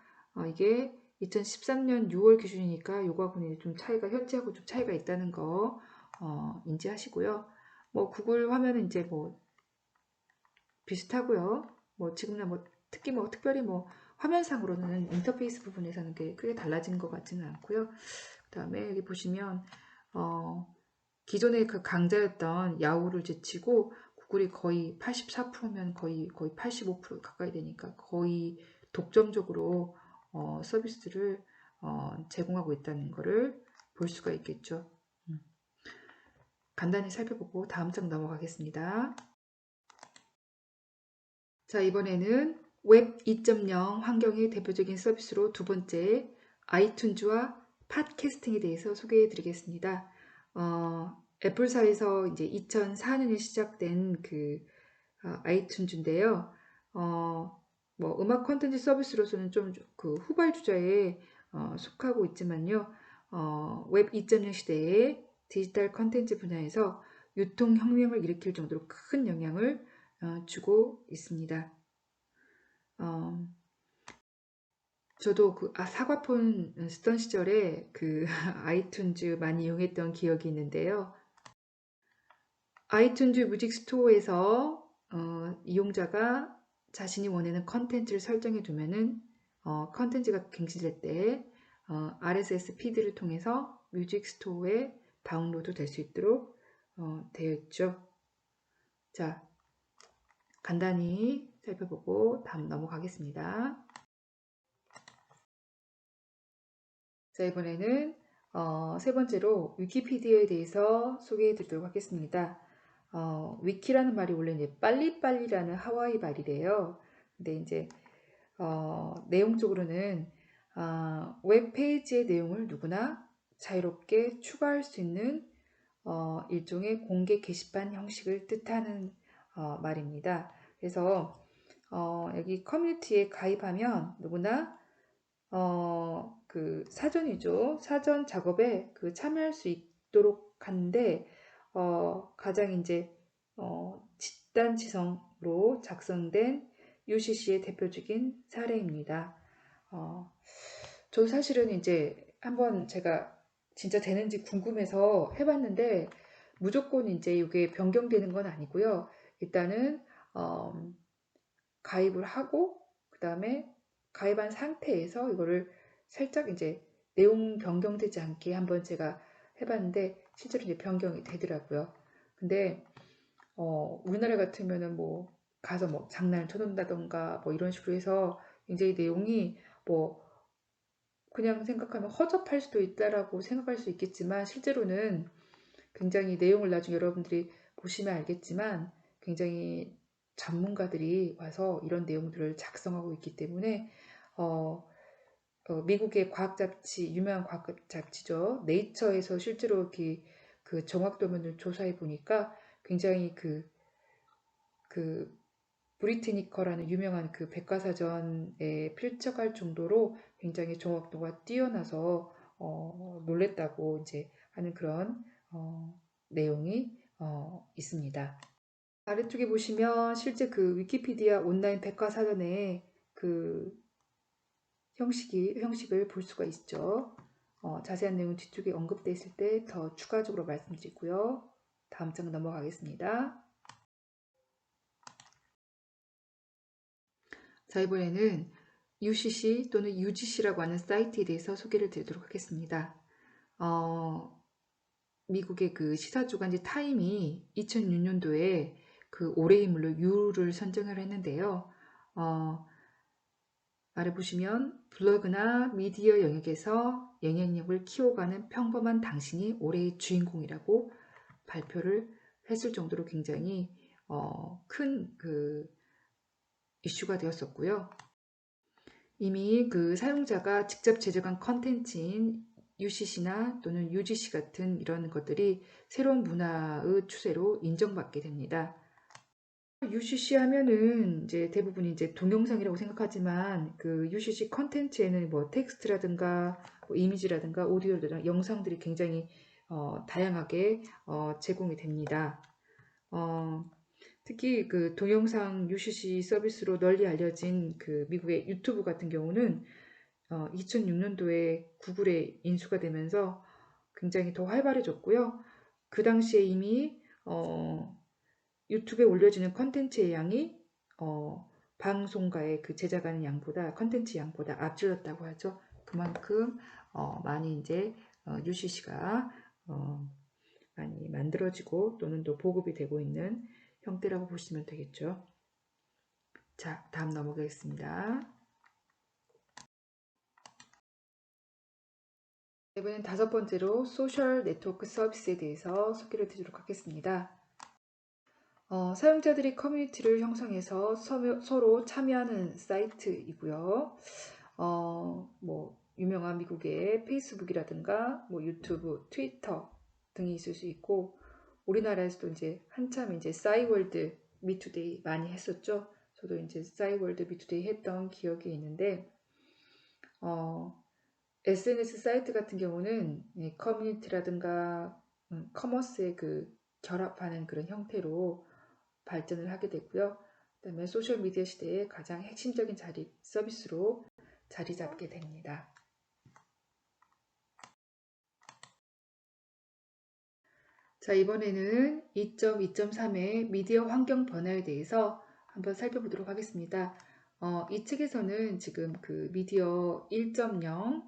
이게 2013년 6월 기준이니까 요거하고는 좀 차이가, 현재하고 좀 차이가 있다는 거 인지하시고요. 구글 화면은 이제 비슷하고요. 지금은 특별히 화면상으로는 인터페이스 부분에서는 게 크게 달라진 것 같지는 않고요. 그 다음에 여기 보시면 기존의 강자였던 야후를 제치고 구글이 거의 84%면 거의 85% 가까이 되니까 거의 독점적으로 서비스를 제공하고 있다는 것을 볼 수가 있겠죠. 간단히 살펴보고 다음 장 넘어가겠습니다. 자, 이번에는 웹 2.0 환경의 대표적인 서비스로 두 번째 아이튠즈와 팟캐스팅에 대해서 소개해 드리겠습니다. 애플사에서 이제 2004년에 시작된 아이튠즈인데요. 음악 콘텐츠 서비스로서는 좀 후발주자에 속하고 있지만요. 웹 2.0 시대에 디지털 콘텐츠 분야에서 유통혁명을 일으킬 정도로 큰 영향을 주고 있습니다. 저도 사과폰 쓰던 시절에 아이튠즈 많이 이용했던 기억이 있는데요. 아이튠즈 뮤직 스토어에서 이용자가 자신이 원하는 컨텐츠를 설정해 두면은 컨텐츠가 갱신될 때 RSS 피드를 통해서 뮤직 스토어에 다운로드 될 수 있도록 되어 있죠. 자, 간단히 살펴보고 다음 넘어가겠습니다. 자, 이번에는 세 번째로 위키피디아에 대해서 소개해 드리도록 하겠습니다. 위키라는 말이 원래 이제 빨리빨리라는 하와이 말이래요. 근데 이제 내용적으로는 웹페이지의 내용을 누구나 자유롭게 추가할 수 있는 일종의 공개 게시판 형식을 뜻하는 말입니다. 그래서 여기 커뮤니티에 가입하면 누구나 사전이죠. 사전 작업에 참여할 수 있도록 하는데 가장 이제 집단지성으로 작성된 UCC의 대표적인 사례입니다. 저 사실은 이제 한번 제가 진짜 되는지 궁금해서 해봤는데 무조건 이제 이게 변경되는 건 아니고요. 일단은 가입을 하고 그 다음에 가입한 상태에서 이거를 살짝 이제 내용 변경되지 않게 한번 제가 해봤는데 실제로 이제 변경이 되더라고요. 근데 우리나라 같으면은 가서 장난을 쳐놓는다던가 이런 식으로 해서 굉장히 내용이 그냥 생각하면 허접할 수도 있다라고 생각할 수 있겠지만 실제로는 굉장히 내용을 나중에 여러분들이 보시면 알겠지만 굉장히 전문가들이 와서 이런 내용들을 작성하고 있기 때문에 미국의 과학 잡지, 유명한 과학 잡지죠. 네이처에서 실제로 이렇게 정확도면을 조사해 보니까 굉장히 브리트니커라는 유명한 백과사전에 필적할 정도로 굉장히 정확도가 뛰어나서 놀랬다고 이제 하는 그런 내용이 있습니다. 아래쪽에 보시면 실제 위키피디아 온라인 백과사전의 형식을 볼 수가 있죠. 자세한 내용은 뒤쪽에 언급되어 있을 때 더 추가적으로 말씀드리고요. 다음 장 넘어가겠습니다. 자, 이번에는 UCC 또는 UGC라고 하는 사이트에 대해서 소개를 드리도록 하겠습니다. 미국의 그 시사주간지 타임이 2006년도에 그 올해의 인물로 유를 선정을 했는데요. 아래 보시면 블로그나 미디어 영역에서 영향력을 키워가는 평범한 당신이 올해의 주인공이라고 발표를 했을 정도로 굉장히 큰 그 이슈가 되었었고요. 이미 그 사용자가 직접 제작한 컨텐츠인 UCC나 또는 UGC 같은 이런 것들이 새로운 문화의 추세로 인정받게 됩니다. UCC 하면은 이제 대부분이 이제 동영상이라고 생각하지만 그 UCC 컨텐츠에는 뭐 텍스트라든가 뭐 이미지라든가 오디오라든가 영상들이 굉장히 다양하게 제공이 됩니다. 특히 그 동영상 UCC 서비스로 널리 알려진 그 미국의 유튜브 같은 경우는 2006년도에 구글에 인수가 되면서 굉장히 더 활발해졌고요. 그 당시에 이미 유튜브에 올려지는 컨텐츠의 양이 방송가의 그 제작하는 양보다 컨텐츠 양보다 앞질렀다고 하죠. 그만큼 많이 이제 UCC가 많이 만들어지고 또는 또 보급이 되고 있는 형태라고 보시면 되겠죠. 자, 다음 넘어가겠습니다. 이번엔 5번째로 소셜 네트워크 서비스에 대해서 소개를 드리도록 하겠습니다. 사용자들이 커뮤니티를 형성해서 서로 참여하는 사이트이고요. 뭐 유명한 미국의 페이스북이라든가 뭐 유튜브, 트위터 등이 있을 수 있고 우리나라에서도 이제 한참 이제 싸이월드 미투데이 많이 했었죠. 저도 이제 싸이월드 미투데이 했던 기억이 있는데 SNS 사이트 같은 경우는 커뮤니티라든가 커머스의 그 결합하는 그런 형태로 발전을 하게 됐고요. 그다음에 소셜미디어 시대의 가장 핵심적인 서비스로 자리 잡게 됩니다. 자, 이번에는 2.2.3의 미디어 환경 변화에 대해서 한번 살펴보도록 하겠습니다. 이 책에서는 지금 그 미디어 1.0,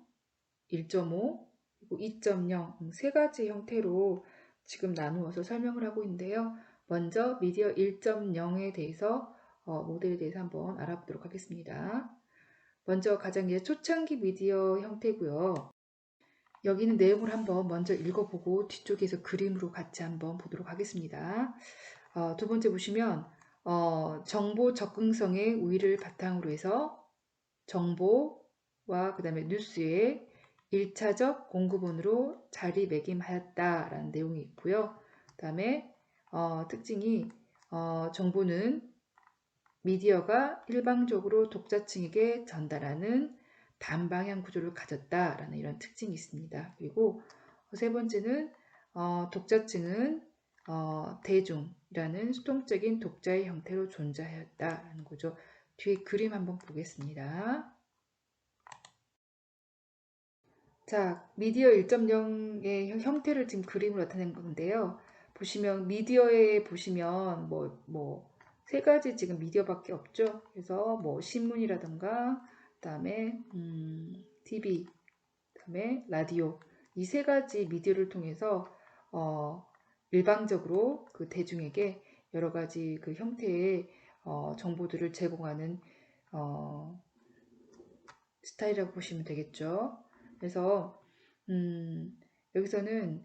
1.5, 그리고 2.0 세 가지 형태로 지금 나누어서 설명을 하고 있는데요. 먼저 미디어 1.0에 대해서 모델에 대해서 한번 알아보도록 하겠습니다. 먼저 가장 초창기 미디어 형태고요. 여기는 내용을 한번 먼저 읽어보고 뒤쪽에서 그림으로 같이 한번 보도록 하겠습니다. 두 번째 보시면 정보 접근성의 우위를 바탕으로 해서 정보와 그 다음에 뉴스의 1차적 공급원으로 자리매김하였다라는 내용이 있고요. 그 다음에 특징이 정보는 미디어가 일방적으로 독자층에게 전달하는 단방향 구조를 가졌다라는 이런 특징이 있습니다. 그리고 세 번째는 독자층은 대중이라는 수동적인 독자의 형태로 존재하였다라는 거죠. 뒤에 그림 한번 보겠습니다. 자, 미디어 1.0의 형태를 지금 그림으로 나타낸 건데요. 보시면 미디어에 보시면 세 가지 지금 미디어밖에 없죠. 그래서 뭐 신문이라든가 그다음에 TV, 그다음에 라디오 이 세 가지 미디어를 통해서 일방적으로 그 대중에게 여러 가지 그 형태의 정보들을 제공하는 스타일이라고 보시면 되겠죠. 그래서 여기서는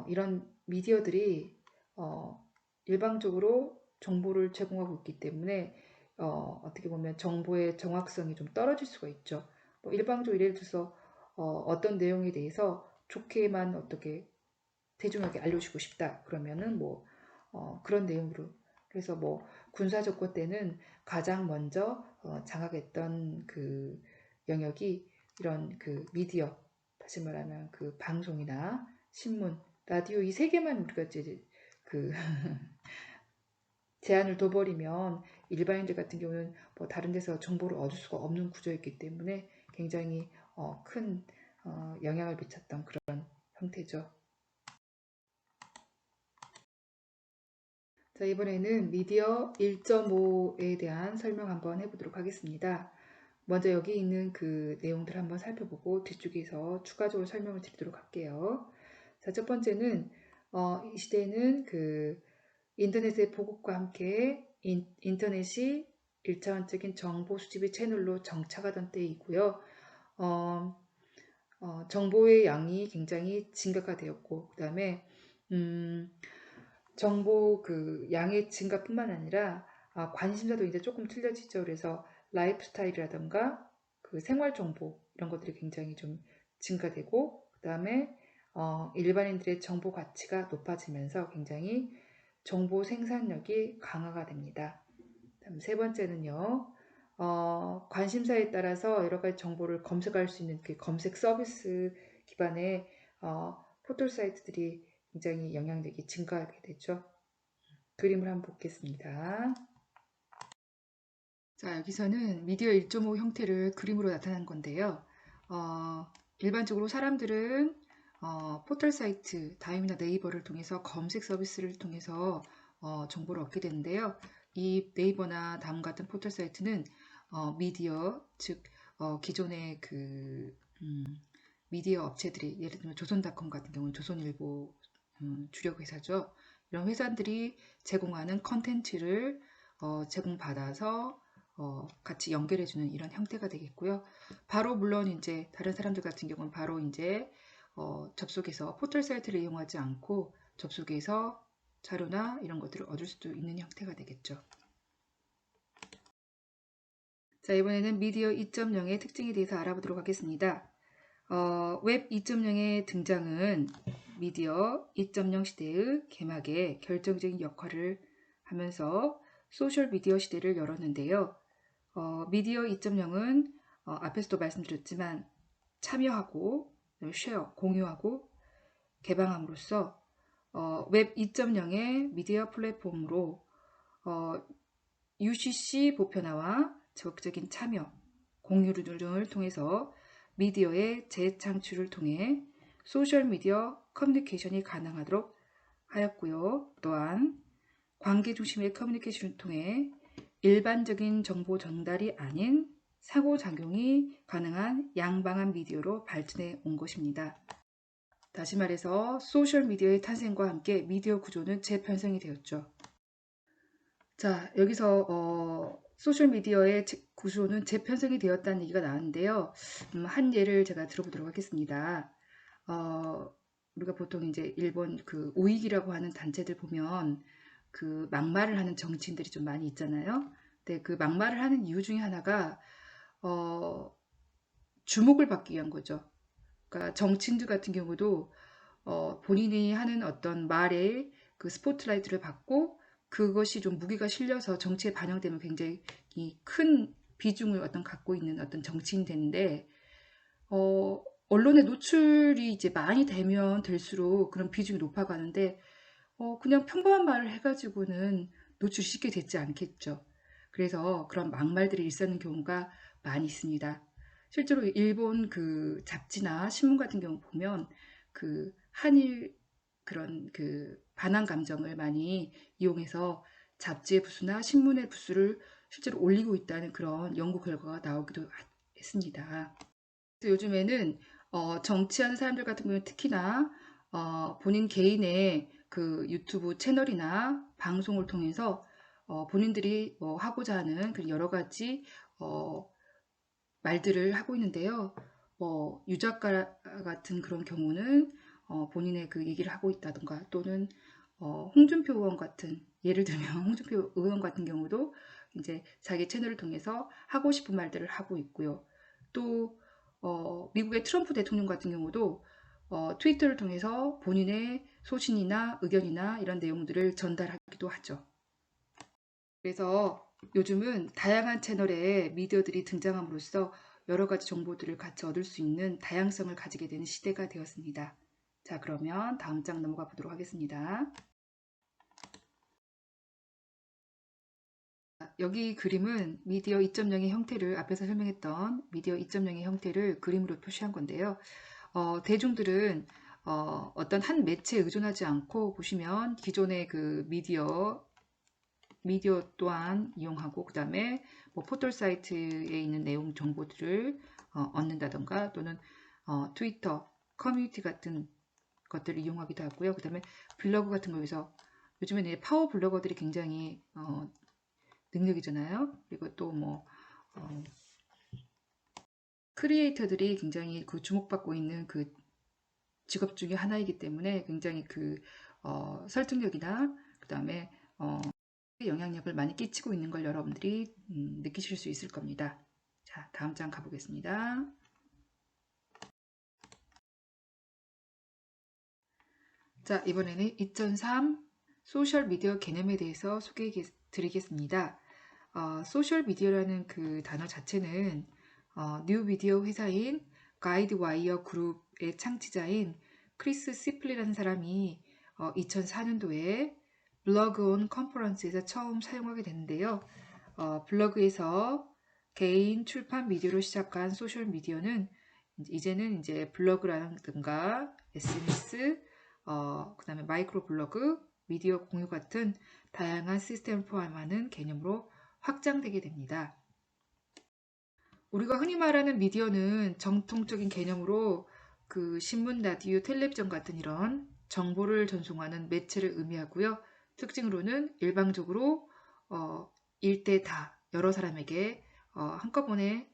이런 미디어들이 일방적으로 정보를 제공하고 있기 때문에 어떻게 보면 정보의 정확성이 좀 떨어질 수가 있죠. 뭐 일방적으로 예를 들어서 어떤 내용에 대해서 좋게만 어떻게 대중에게 알려주고 싶다 그러면은 뭐 그런 내용으로 그래서 뭐 군사적고 때는 가장 먼저 장악했던 그 영역이 이런 그 미디어 다시 말하면 그 방송이나 신문, 라디오 이 세 개만 우리가 이제 그 제한을 둬버리면 일반인들 같은 경우는 뭐 다른 데서 정보를 얻을 수가 없는 구조였기 때문에 굉장히 큰 영향을 미쳤던 그런 형태죠. 자, 이번에는 미디어 1.5에 대한 설명 한번 해보도록 하겠습니다. 먼저 여기 있는 그 내용들 한번 살펴보고 뒤쪽에서 추가적으로 설명을 드리도록 할게요. 자, 첫 번째는 이 시대에는 그 인터넷의 보급과 함께 인터넷이 일차원적인 정보 수집의 채널로 정착하던 때이고요. 어, 정보의 양이 굉장히 증가가 되었고, 그 다음에 정보 그 양의 증가뿐만 아니라 관심사도 이제 조금 틀려지죠. 그래서 라이프 스타일이라던가 그 생활 정보 이런 것들이 굉장히 좀 증가되고, 그 다음에 일반인들의 정보 가치가 높아지면서 굉장히 정보 생산력이 강화가 됩니다. 다음 세 번째는요. 관심사에 따라서 여러 가지 정보를 검색할 수 있는 그 검색 서비스 기반의 포털 사이트들이 굉장히 영향력이 증가하게 되죠. 그림을 한번 보겠습니다. 자, 여기서는 미디어 1.5 형태를 그림으로 나타낸 건데요. 일반적으로 사람들은 포털 사이트, 다음이나 네이버를 통해서 검색 서비스를 통해서 정보를 얻게 되는데요. 이 네이버나 다음 같은 포털 사이트는 미디어, 즉 기존의 그 미디어 업체들이, 예를 들면 조선닷컴 같은 경우는 조선일보 주력 회사죠. 이런 회사들이 제공하는 컨텐츠를 제공받아서 같이 연결해주는 이런 형태가 되겠고요. 바로 물론 이제 다른 사람들 같은 경우는 바로 이제 접속해서 포털 사이트를 이용하지 않고 접속해서 자료나 이런 것들을 얻을 수도 있는 형태가 되겠죠. 자, 이번에는 미디어 2.0의 특징에 대해서 알아보도록 하겠습니다. 웹 2.0의 등장은 미디어 2.0 시대의 개막에 결정적인 역할을 하면서 소셜 미디어 시대를 열었는데요. 미디어 2.0은 앞에서도 말씀드렸지만 참여하고 쉐어, 공유하고 개방함으로써 웹 2.0의 미디어 플랫폼으로 UCC 보편화와 적극적인 참여, 공유 등을 통해서 미디어의 재창출을 통해 소셜미디어 커뮤니케이션이 가능하도록 하였고요. 또한 관계 중심의 커뮤니케이션을 통해 일반적인 정보 전달이 아닌 상호작용이 가능한 양방향 미디어로 발전해 온 것입니다. 다시 말해서 소셜미디어의 탄생과 함께 미디어 구조는 재편성이 되었죠. 자, 여기서 소셜미디어의 구조는 재편성이 되었다는 얘기가 나왔는데요. 한 예를 제가 들어보도록 하겠습니다. 우리가 보통 이제 일본 그 우익이라고 하는 단체들 보면 그 막말을 하는 정치인들이 좀 많이 있잖아요. 근데 그 막말을 하는 이유 중에 하나가 주목을 받기 위한 거죠. 그러니까 정치인들 같은 경우도 본인이 하는 어떤 말에 그 스포트라이트를 받고 그것이 좀 무게가 실려서 정치에 반영되면 굉장히 큰 비중을 갖고 있는 어떤 정치인이 되는데 언론에 노출이 이제 많이 되면 될수록 그런 비중이 높아가는데 그냥 평범한 말을 해가지고는 노출이 쉽게 되지 않겠죠. 그래서 그런 막말들이 일어나는 경우가 많이 있습니다. 실제로 일본 그 잡지나 신문 같은 경우 보면 그 한일 그런 그 반항 감정을 많이 이용해서 잡지의 부수나 신문의 부수를 실제로 올리고 있다는 그런 연구 결과가 나오기도 했습니다. 그래서 요즘에는 정치하는 사람들 같은 경우는 특히나 본인 개인의 그 유튜브 채널이나 방송을 통해서 본인들이 하고자 하는 그 여러 가지 말들을 하고 있는데요. 유 작가 같은 그런 경우는 본인의 그 얘기를 하고 있다던가 또는 홍준표 의원 같은 예를 들면 홍준표 의원 같은 경우도 이제 자기 채널을 통해서 하고 싶은 말들을 하고 있고요. 또 미국의 트럼프 대통령 같은 경우도 트위터를 통해서 본인의 소신이나 의견이나 이런 내용들을 전달하기도 하죠. 그래서 요즘은 다양한 채널의 미디어들이 등장함으로써 여러 가지 정보들을 같이 얻을 수 있는 다양성을 가지게 되는 시대가 되었습니다. 자, 그러면 다음 장 넘어가 보도록 하겠습니다. 여기 그림은 미디어 2.0의 형태를 앞에서 설명했던 미디어 2.0의 형태를 그림으로 표시한 건데요. 대중들은 어떤 한 매체에 의존하지 않고 보시면 기존의 그 미디어 또한 이용하고 그 다음에 뭐 포털 사이트에 있는 내용 정보들을 얻는다던가 또는 트위터, 커뮤니티 같은 것들을 이용하기도 하고요. 그 다음에 블로그 같은 거에서 요즘에는 파워 블로거들이 굉장히 능력이잖아요. 그리고 또 뭐 크리에이터들이 굉장히 그 주목받고 있는 그 직업 중에 하나이기 때문에 굉장히 그 설득력이나 그 다음에 영향력을 많이 끼치고 있는 걸 여러분들이 느끼실 수 있을 겁니다. 자, 다음 장 가보겠습니다. 자, 이번에는 2003 소셜미디어 개념에 대해서 소개해 드리겠습니다. 소셜미디어라는 그 단어 자체는 뉴미디어 회사인 가이드와이어 그룹의 창시자인 크리스 시플리라는 사람이 2004년도에 블로그 온 컨퍼런스에서 처음 사용하게 됐는데요. 블로그에서 개인 출판 미디어로 시작한 소셜미디어는 이제는 이제 블로그라든가 SNS, 그 다음에 마이크로 블로그, 미디어 공유 같은 다양한 시스템을 포함하는 개념으로 확장되게 됩니다. 우리가 흔히 말하는 미디어는 정통적인 개념으로 그 신문, 라디오, 텔레비전 같은 이런 정보를 전송하는 매체를 의미하고요. 특징으로는 일방적으로 일대 다 여러 사람에게 한꺼번에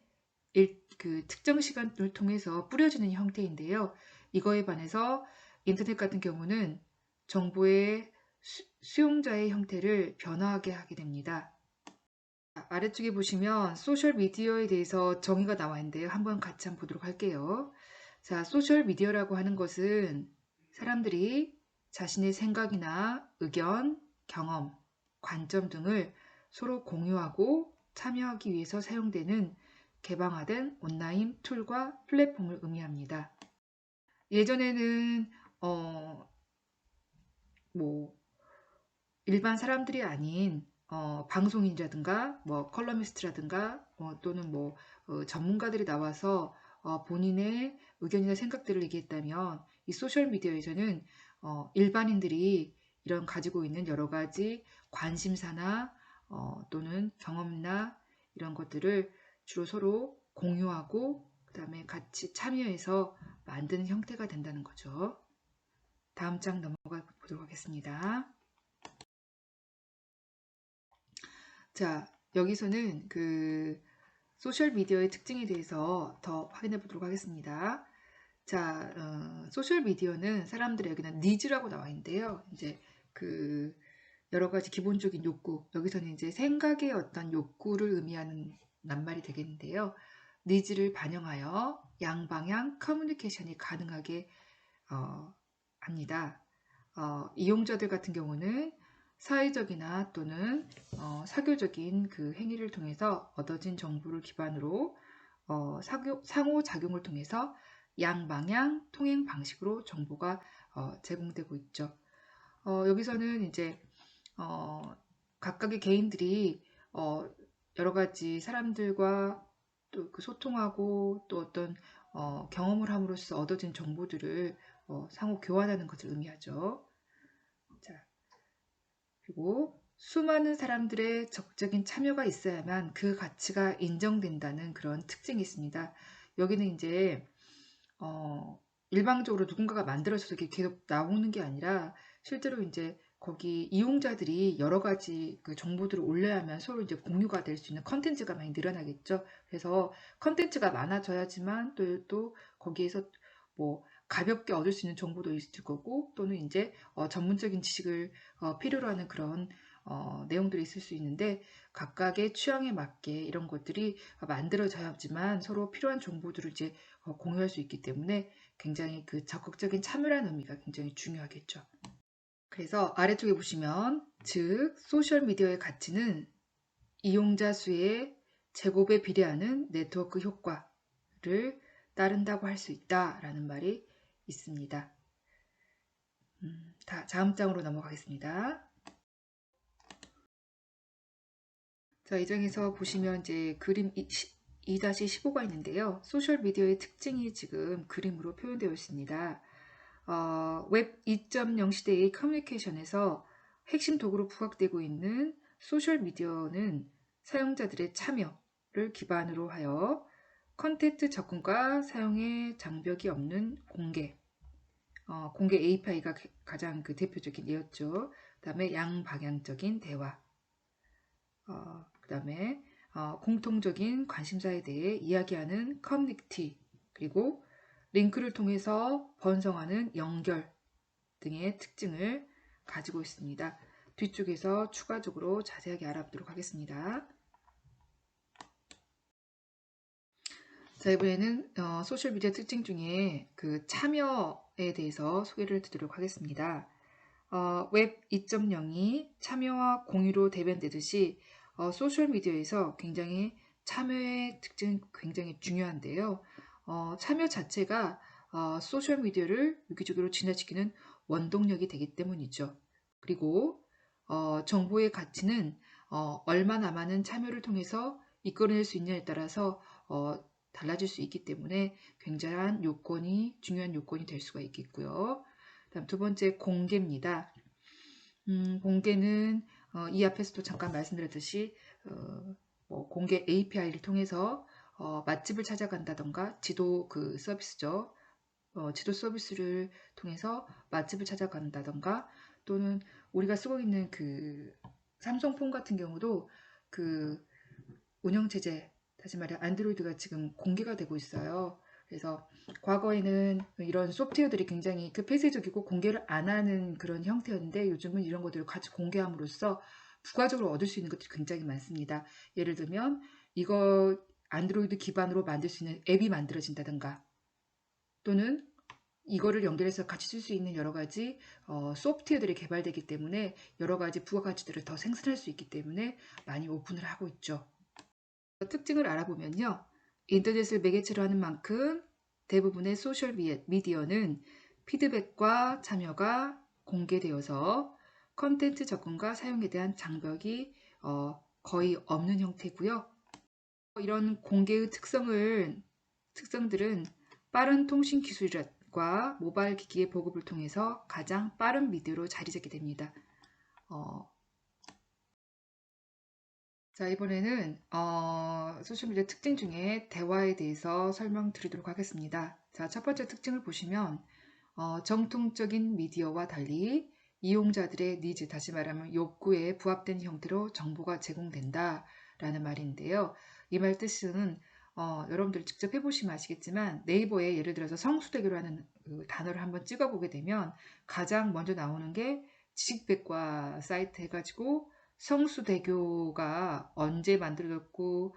그 특정 시간을 통해서 뿌려지는 형태인데요. 이거에 반해서 인터넷 같은 경우는 정보의 수용자의 형태를 변화하게 하게 됩니다. 아래쪽에 보시면 소셜미디어에 대해서 정의가 나와 있는데요. 한번 같이 한번 보도록 할게요. 자, 소셜미디어라고 하는 것은 사람들이 자신의 생각이나 의견, 경험, 관점 등을 서로 공유하고 참여하기 위해서 사용되는 개방화된 온라인 툴과 플랫폼을 의미합니다. 예전에는 뭐 일반 사람들이 아닌 방송인이라든가 뭐 컬러미스트라든가 또는 뭐 전문가들이 나와서 본인의 의견이나 생각들을 얘기했다면 이 소셜 미디어에서는 일반인들이 이런 가지고 있는 여러 가지 관심사나 또는 경험이나 이런 것들을 주로 서로 공유하고 그다음에 같이 참여해서 만드는 형태가 된다는 거죠. 다음 장 넘어가 보도록 하겠습니다. 자, 여기서는 그 소셜미디어의 특징에 대해서 더 확인해 보도록 하겠습니다. 자, 소셜미디어는 사람들의 여기는 니즈라고 나와 있는데요. 이제 그 여러 가지 기본적인 욕구, 여기서는 이제 생각의 어떤 욕구를 의미하는 낱말이 되겠는데요. 니즈를 반영하여 양방향 커뮤니케이션이 가능하게 합니다. 이용자들 같은 경우는 사회적이나 또는 사교적인 그 행위를 통해서 얻어진 정보를 기반으로 상호작용을 통해서 양방향 통행 방식으로 정보가 제공되고 있죠. 여기서는 이제 각각의 개인들이 여러 가지 사람들과 또 그 소통하고 또 어떤 경험을 함으로써 얻어진 정보들을 상호 교환하는 것을 의미하죠. 자, 그리고 수많은 사람들의 적극적인 참여가 있어야만 그 가치가 인정된다는 그런 특징이 있습니다. 여기는 이제 일방적으로 누군가가 만들어서 이렇게 계속 나오는 게 아니라 실제로 이제 거기 이용자들이 여러 가지 그 정보들을 올려야만 서로 이제 공유가 될 수 있는 컨텐츠가 많이 늘어나겠죠. 그래서 컨텐츠가 많아져야지만 또 거기에서 뭐 가볍게 얻을 수 있는 정보도 있을 거고 또는 이제 전문적인 지식을 필요로 하는 그런 내용들이 있을 수 있는데 각각의 취향에 맞게 이런 것들이 만들어져야지만 서로 필요한 정보들을 이제 공유할 수 있기 때문에 굉장히 그 적극적인 참여라는 의미가 굉장히 중요하겠죠. 그래서 아래쪽에 보시면 즉 소셜미디어의 가치는 이용자 수의 제곱에 비례하는 네트워크 효과를 따른다고 할 수 있다라는 말이 있습니다. 다음 장으로 넘어가겠습니다. 자, 이 장에서 보시면 이제 그림 2-15가 있는데요. 소셜미디어의 특징이 지금 그림으로 표현되어 있습니다. 웹 2.0 시대의 커뮤니케이션에서 핵심 도구로 부각되고 있는 소셜미디어는 사용자들의 참여를 기반으로 하여 컨텐츠 접근과 사용에 장벽이 없는 공개, 공개 API가 가장 그 대표적인 예였죠. 그 다음에 양방향적인 대화, 그 다음에 공통적인 관심사에 대해 이야기하는 커뮤니티, 그리고 링크를 통해서 번성하는 연결 등의 특징을 가지고 있습니다. 뒤쪽에서 추가적으로 자세하게 알아보도록 하겠습니다. 자, 이번에는 소셜미디어 특징 중에 그 참여에 대해서 소개를 드리도록 하겠습니다. 웹 2.0이 참여와 공유로 대변되듯이 소셜미디어에서 굉장히 참여의 특징은 굉장히 중요한데요. 참여 자체가 소셜미디어를 유기적으로 진화시키는 원동력이 되기 때문이죠. 그리고 정보의 가치는 얼마나 많은 참여를 통해서 이끌어낼 수 있냐에 따라서 달라질 수 있기 때문에 굉장한 중요한 요건이 될 수가 있겠고요. 다음 두 번째, 공개입니다. 공개는 이 앞에서도 잠깐 말씀드렸듯이 공개 API를 통해서 맛집을 찾아간다던가 지도 그 서비스죠. 지도 서비스를 통해서 맛집을 찾아간다던가, 또는 우리가 쓰고 있는 그 삼성폰 같은 경우도 그 운영체제, 다시 말해 안드로이드가 지금 공개가 되고 있어요. 그래서 과거에는 이런 소프트웨어들이 굉장히 그 폐쇄적이고 공개를 안 하는 그런 형태였는데, 요즘은 이런 것들을 같이 공개함으로써 부가적으로 얻을 수 있는 것들이 굉장히 많습니다. 예를 들면 이거 안드로이드 기반으로 만들 수 있는 앱이 만들어진다든가, 또는 이거를 연결해서 같이 쓸 수 있는 여러 가지 소프트웨어들이 개발되기 때문에 여러 가지 부가가치들을 더 생산할 수 있기 때문에 많이 오픈을 하고 있죠. 특징을 알아보면요. 인터넷을 매개체로 하는 만큼 대부분의 소셜 미디어는 피드백과 참여가 공개되어서 컨텐츠 접근과 사용에 대한 장벽이 거의 없는 형태고요. 이런 공개의 특성들은 빠른 통신 기술과 모바일 기기의 보급을 통해서 가장 빠른 미디어로 자리 잡게 됩니다. 자, 이번에는 소셜미디어 특징 중에 대화에 대해서 설명드리도록 하겠습니다. 자, 첫 번째 특징을 보시면 정통적인 미디어와 달리 이용자들의 니즈, 다시 말하면 욕구에 부합된 형태로 정보가 제공된다 라는 말인데요. 이 말 뜻은 여러분들 직접 해보시면 아시겠지만, 네이버에 예를 들어서 성수대교라는 그 단어를 한번 찍어보게 되면 가장 먼저 나오는 게 지식백과 사이트 해가지고 성수대교가 언제 만들어졌고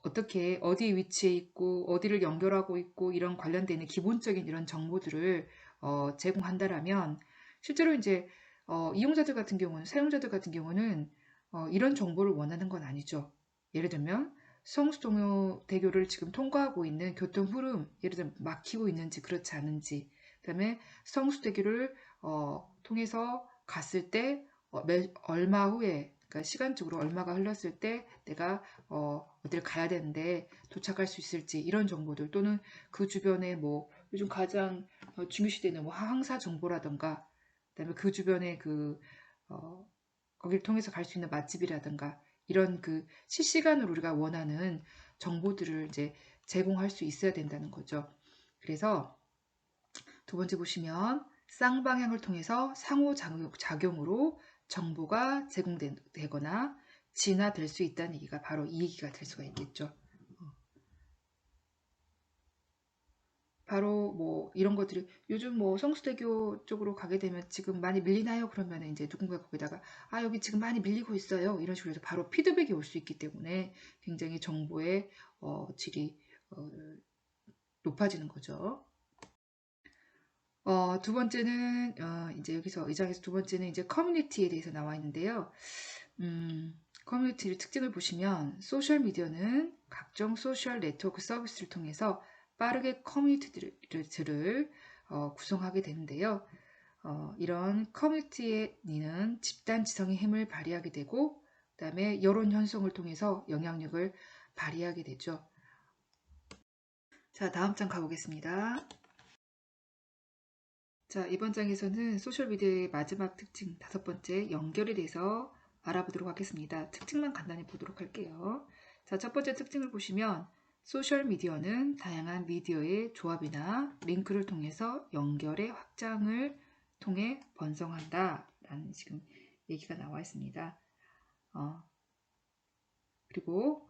어떻게 어디 위치해 있고 어디를 연결하고 있고 이런 관련된 기본적인 이런 정보들을 제공한다라면, 실제로 이제 이용자들 같은 경우는, 사용자들 같은 경우는 이런 정보를 원하는 건 아니죠. 예를 들면 성수대교를 지금 통과하고 있는 교통 흐름, 예를 들면 막히고 있는지 그렇지 않은지, 그다음에 성수대교를 통해서 갔을 때 얼마 후에, 그러니까 시간적으로 얼마가 흘렀을 때 내가 어디를 가야 되는데 도착할 수 있을지, 이런 정보들, 또는 그 주변에 뭐 요즘 가장 중요시되는 뭐 항사 정보라든가, 그다음에 그 주변에 거기를 통해서 갈 수 있는 맛집이라든가, 이런 그 실시간으로 우리가 원하는 정보들을 이제 제공할 수 있어야 된다는 거죠. 그래서 두 번째 보시면 쌍방향을 통해서 상호작용으로 정보가 제공되거나 진화될 수 있다는 얘기가 바로 이 얘기가 될 수가 있겠죠. 바로 뭐 이런 것들이 요즘 뭐 성수대교 쪽으로 가게 되면 지금 많이 밀리나요? 그러면 이제 누군가 거기다가 여기 지금 많이 밀리고 있어요, 이런 식으로 해서 바로 피드백이 올 수 있기 때문에 굉장히 정보의 질이 높아지는 거죠. 두 번째는 이제 여기서 이 장에서 두 번째는 이제 커뮤니티에 대해서 나와 있는데요. 커뮤니티의 특징을 보시면 소셜 미디어는 각종 소셜 네트워크 서비스를 통해서 빠르게 커뮤니티들을 구성하게 되는데요. 이런 커뮤니티에는 집단 지성의 힘을 발휘하게 되고, 그다음에 여론 형성을 통해서 영향력을 발휘하게 되죠. 자, 다음 장 가보겠습니다. 자, 이번 장에서는 소셜미디어의 마지막 특징, 다섯 번째, 연결에 대해서 알아보도록 하겠습니다. 특징만 간단히 보도록 할게요. 자, 첫 번째 특징을 보시면 소셜미디어는 다양한 미디어의 조합이나 링크를 통해서 연결의 확장을 통해 번성한다 라는 지금 얘기가 나와 있습니다. 그리고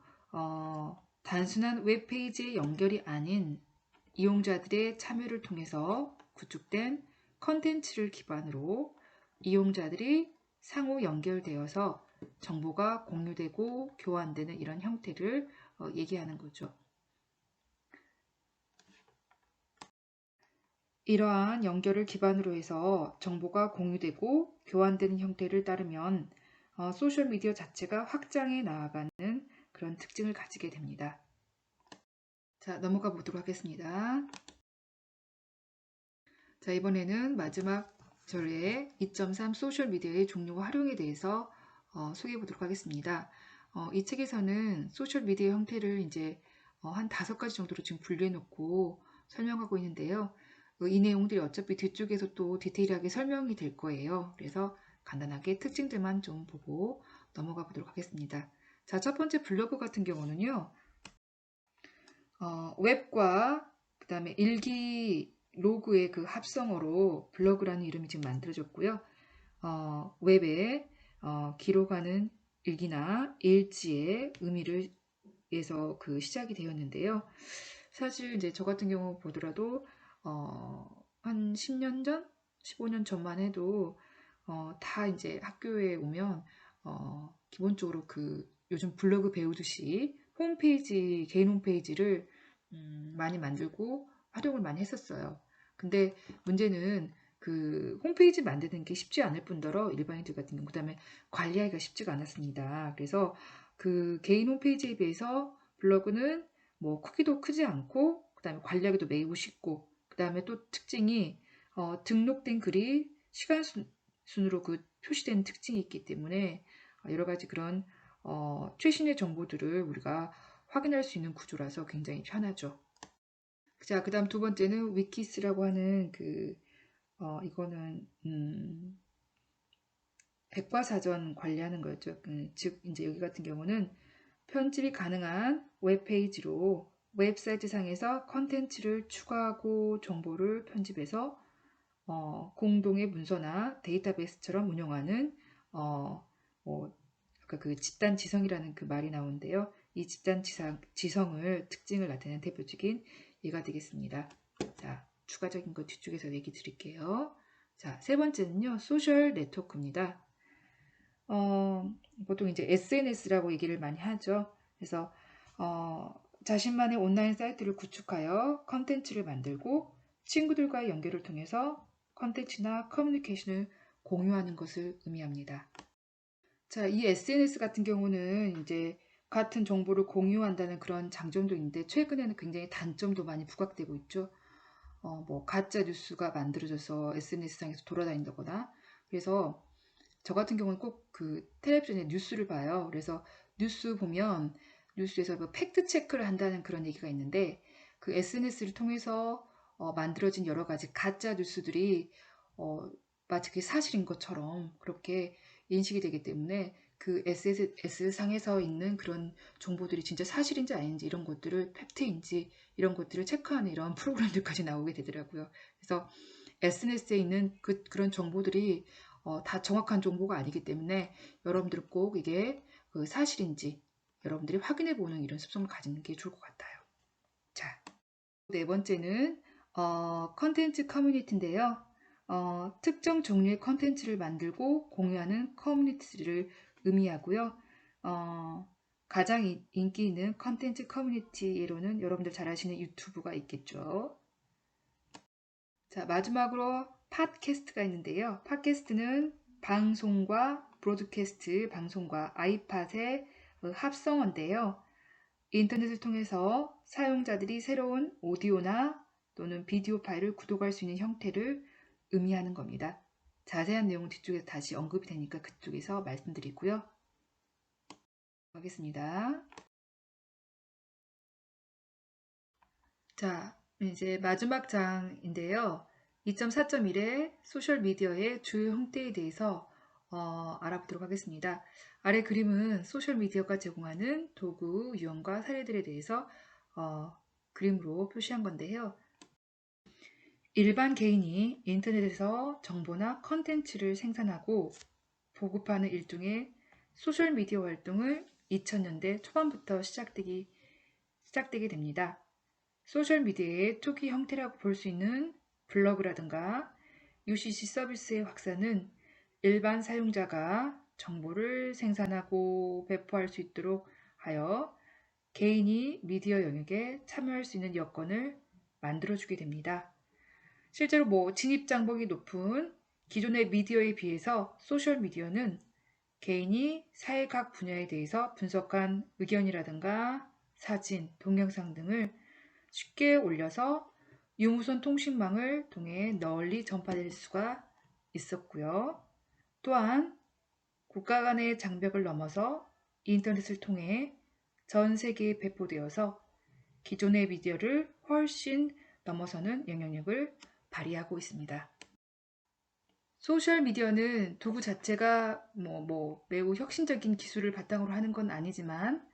단순한 웹페이지의 연결이 아닌 이용자들의 참여를 통해서 구축된 컨텐츠를 기반으로 이용자들이 상호 연결되어서 정보가 공유되고 교환되는 이런 형태를 얘기하는 거죠. 이러한 연결을 기반으로 해서 정보가 공유되고 교환되는 형태를 따르면 소셜미디어 자체가 확장해 나아가는 그런 특징을 가지게 됩니다. 자, 넘어가 보도록 하겠습니다. 자, 이번에는 마지막 절의 2.3 소셜미디어의 종류와 활용에 대해서 소개해 보도록 하겠습니다. 이 책에서는 소셜미디어 형태를 이제 한 5가지 정도로 지금 분류해 놓고 설명하고 있는데요. 이 내용들이 어차피 뒤쪽에서 또 디테일하게 설명이 될 거예요. 그래서 간단하게 특징들만 좀 보고 넘어가 보도록 하겠습니다. 자, 첫 번째 블로그 같은 경우는요. 웹과 그 다음에 일기 로그의 그 합성어로 블로그라는 이름이 지금 만들어졌고요. 웹에 기록하는 일기나 일지의 의미를 위해서 그 시작이 되었는데요. 사실 이제 저 같은 경우 보더라도 한 10년 전, 15년 전만 해도 다 이제 학교에 오면 기본적으로 그 요즘 블로그 배우듯이 홈페이지, 개인 홈페이지를 많이 만들고 활용을 많이 했었어요. 근데 문제는 그 홈페이지 만드는 게 쉽지 않을 뿐더러 일반인들 같은 경우 그다음에 관리하기가 쉽지가 않았습니다. 그래서 그 개인 홈페이지에 비해서 블로그는 뭐 크기도 크지 않고 그다음에 관리하기도 매우 쉽고 그다음에 또 특징이 등록된 글이 시간 순으로 그 표시된 특징이 있기 때문에 여러 가지 그런 최신의 정보들을 우리가 확인할 수 있는 구조라서 굉장히 편하죠. 자, 그 다음 두 번째는 위키스라고 하는 이거는 백과사전 관리하는 거였죠. 즉 이제 여기 같은 경우는 편집이 가능한 웹페이지로 웹사이트 상에서 컨텐츠를 추가하고 정보를 편집해서 공동의 문서나 데이터베이스처럼 운영하는 아까 그 집단 지성이라는 그 말이 나오는데요. 이 집단 지성을 특징을 나타내는 대표적인 예가 되겠습니다. 자, 추가적인 거 뒤쪽에서 얘기 드릴게요. 자, 세 번째는요, 소셜 네트워크입니다. 보통 이제 SNS라고 얘기를 많이 하죠. 그래서 자신만의 온라인 사이트를 구축하여 컨텐츠를 만들고 친구들과의 연결을 통해서 컨텐츠나 커뮤니케이션을 공유하는 것을 의미합니다. 자, 이 SNS 같은 경우는 이제 같은 정보를 공유한다는 그런 장점도 있는데 최근에는 굉장히 단점도 많이 부각되고 있죠. 뭐 가짜 뉴스가 만들어져서 SNS상에서 돌아다닌다거나 그래서 저 같은 경우는 꼭 그 텔레비전에 뉴스를 봐요. 그래서 뉴스 보면 뉴스에서 뭐 팩트 체크를 한다는 그런 얘기가 있는데 그 SNS를 통해서 만들어진 여러 가지 가짜 뉴스들이 마치 그게 사실인 것처럼 그렇게 인식이 되기 때문에 그 SNS상에서 있는 그런 정보들이 진짜 사실인지 아닌지 이런 것들을 팩트인지 이런 것들을 체크하는 이런 프로그램들까지 나오게 되더라고요. 그래서 SNS에 있는 그런 정보들이 다 정확한 정보가 아니기 때문에 여러분들 꼭 이게 그 사실인지 여러분들이 확인해 보는 이런 습성을 가지는 게 좋을 것 같아요. 자, 네 번째는 컨텐츠 커뮤니티인데요. 특정 종류의 컨텐츠를 만들고 공유하는 커뮤니티를 의미하고요. 가장 인기 있는 컨텐츠 커뮤니티로는 여러분들 잘 아시는 유튜브가 있겠죠. 자, 마지막으로 팟캐스트가 있는데요. 팟캐스트는 방송과 브로드캐스트, 방송과 아이팟의 합성어인데요. 인터넷을 통해서 사용자들이 새로운 오디오나 또는 비디오 파일을 구독할 수 있는 형태를 의미하는 겁니다. 자세한 내용은 뒤쪽에서 다시 언급이 되니까 그쪽에서 말씀드리고요. 하겠습니다. 자, 이제 마지막 장인데요. 2.4.1의 소셜미디어의 주요 형태에 대해서 알아보도록 하겠습니다. 아래 그림은 소셜미디어가 제공하는 도구, 유형과 사례들에 대해서 그림으로 표시한 건데요. 일반 개인이 인터넷에서 정보나 컨텐츠를 생산하고 보급하는 일종의 소셜미디어 활동을 2000년대 초반부터 시작되게 됩니다. 소셜미디어의 초기 형태라고 볼 수 있는 블로그라든가 UCC 서비스의 확산은 일반 사용자가 정보를 생산하고 배포할 수 있도록 하여 개인이 미디어 영역에 참여할 수 있는 여건을 만들어주게 됩니다. 실제로 진입 장벽이 높은 기존의 미디어에 비해서 소셜미디어는 개인이 사회 각 분야에 대해서 분석한 의견이라든가 사진, 동영상 등을 쉽게 올려서 유무선 통신망을 통해 널리 전파될 수가 있었고요. 또한 국가 간의 장벽을 넘어서 인터넷을 통해 전 세계에 배포되어서 기존의 미디어를 훨씬 넘어서는 영향력을 발휘하고 있습니다. 소셜미디어는 도구 자체가 매우 혁신적인 기술을 바탕으로 하는 건 아니지만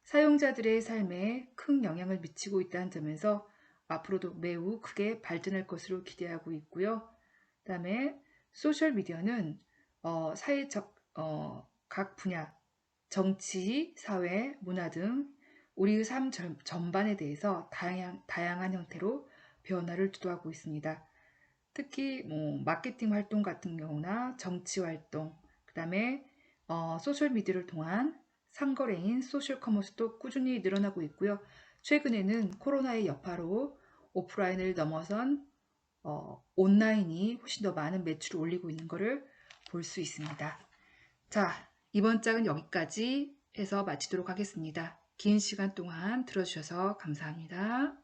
사용자들의 삶에 큰 영향을 미치고 있다는 점에서 앞으로도 매우 크게 발전할 것으로 기대하고 있고요. 그다음에 소셜미디어는 사회적 각 분야, 정치, 사회, 문화 등 우리의 삶 전반에 대해서 다양한 형태로 변화를 주도하고 있습니다. 특히 마케팅 활동 같은 경우나 정치 활동, 그다음에 소셜 미디어를 통한 상거래인 소셜 커머스도 꾸준히 늘어나고 있고요. 최근에는 코로나의 여파로 오프라인을 넘어선 온라인이 훨씬 더 많은 매출을 올리고 있는 것을 볼 수 있습니다. 자, 이번 장은 여기까지 해서 마치도록 하겠습니다. 긴 시간 동안 들어주셔서 감사합니다.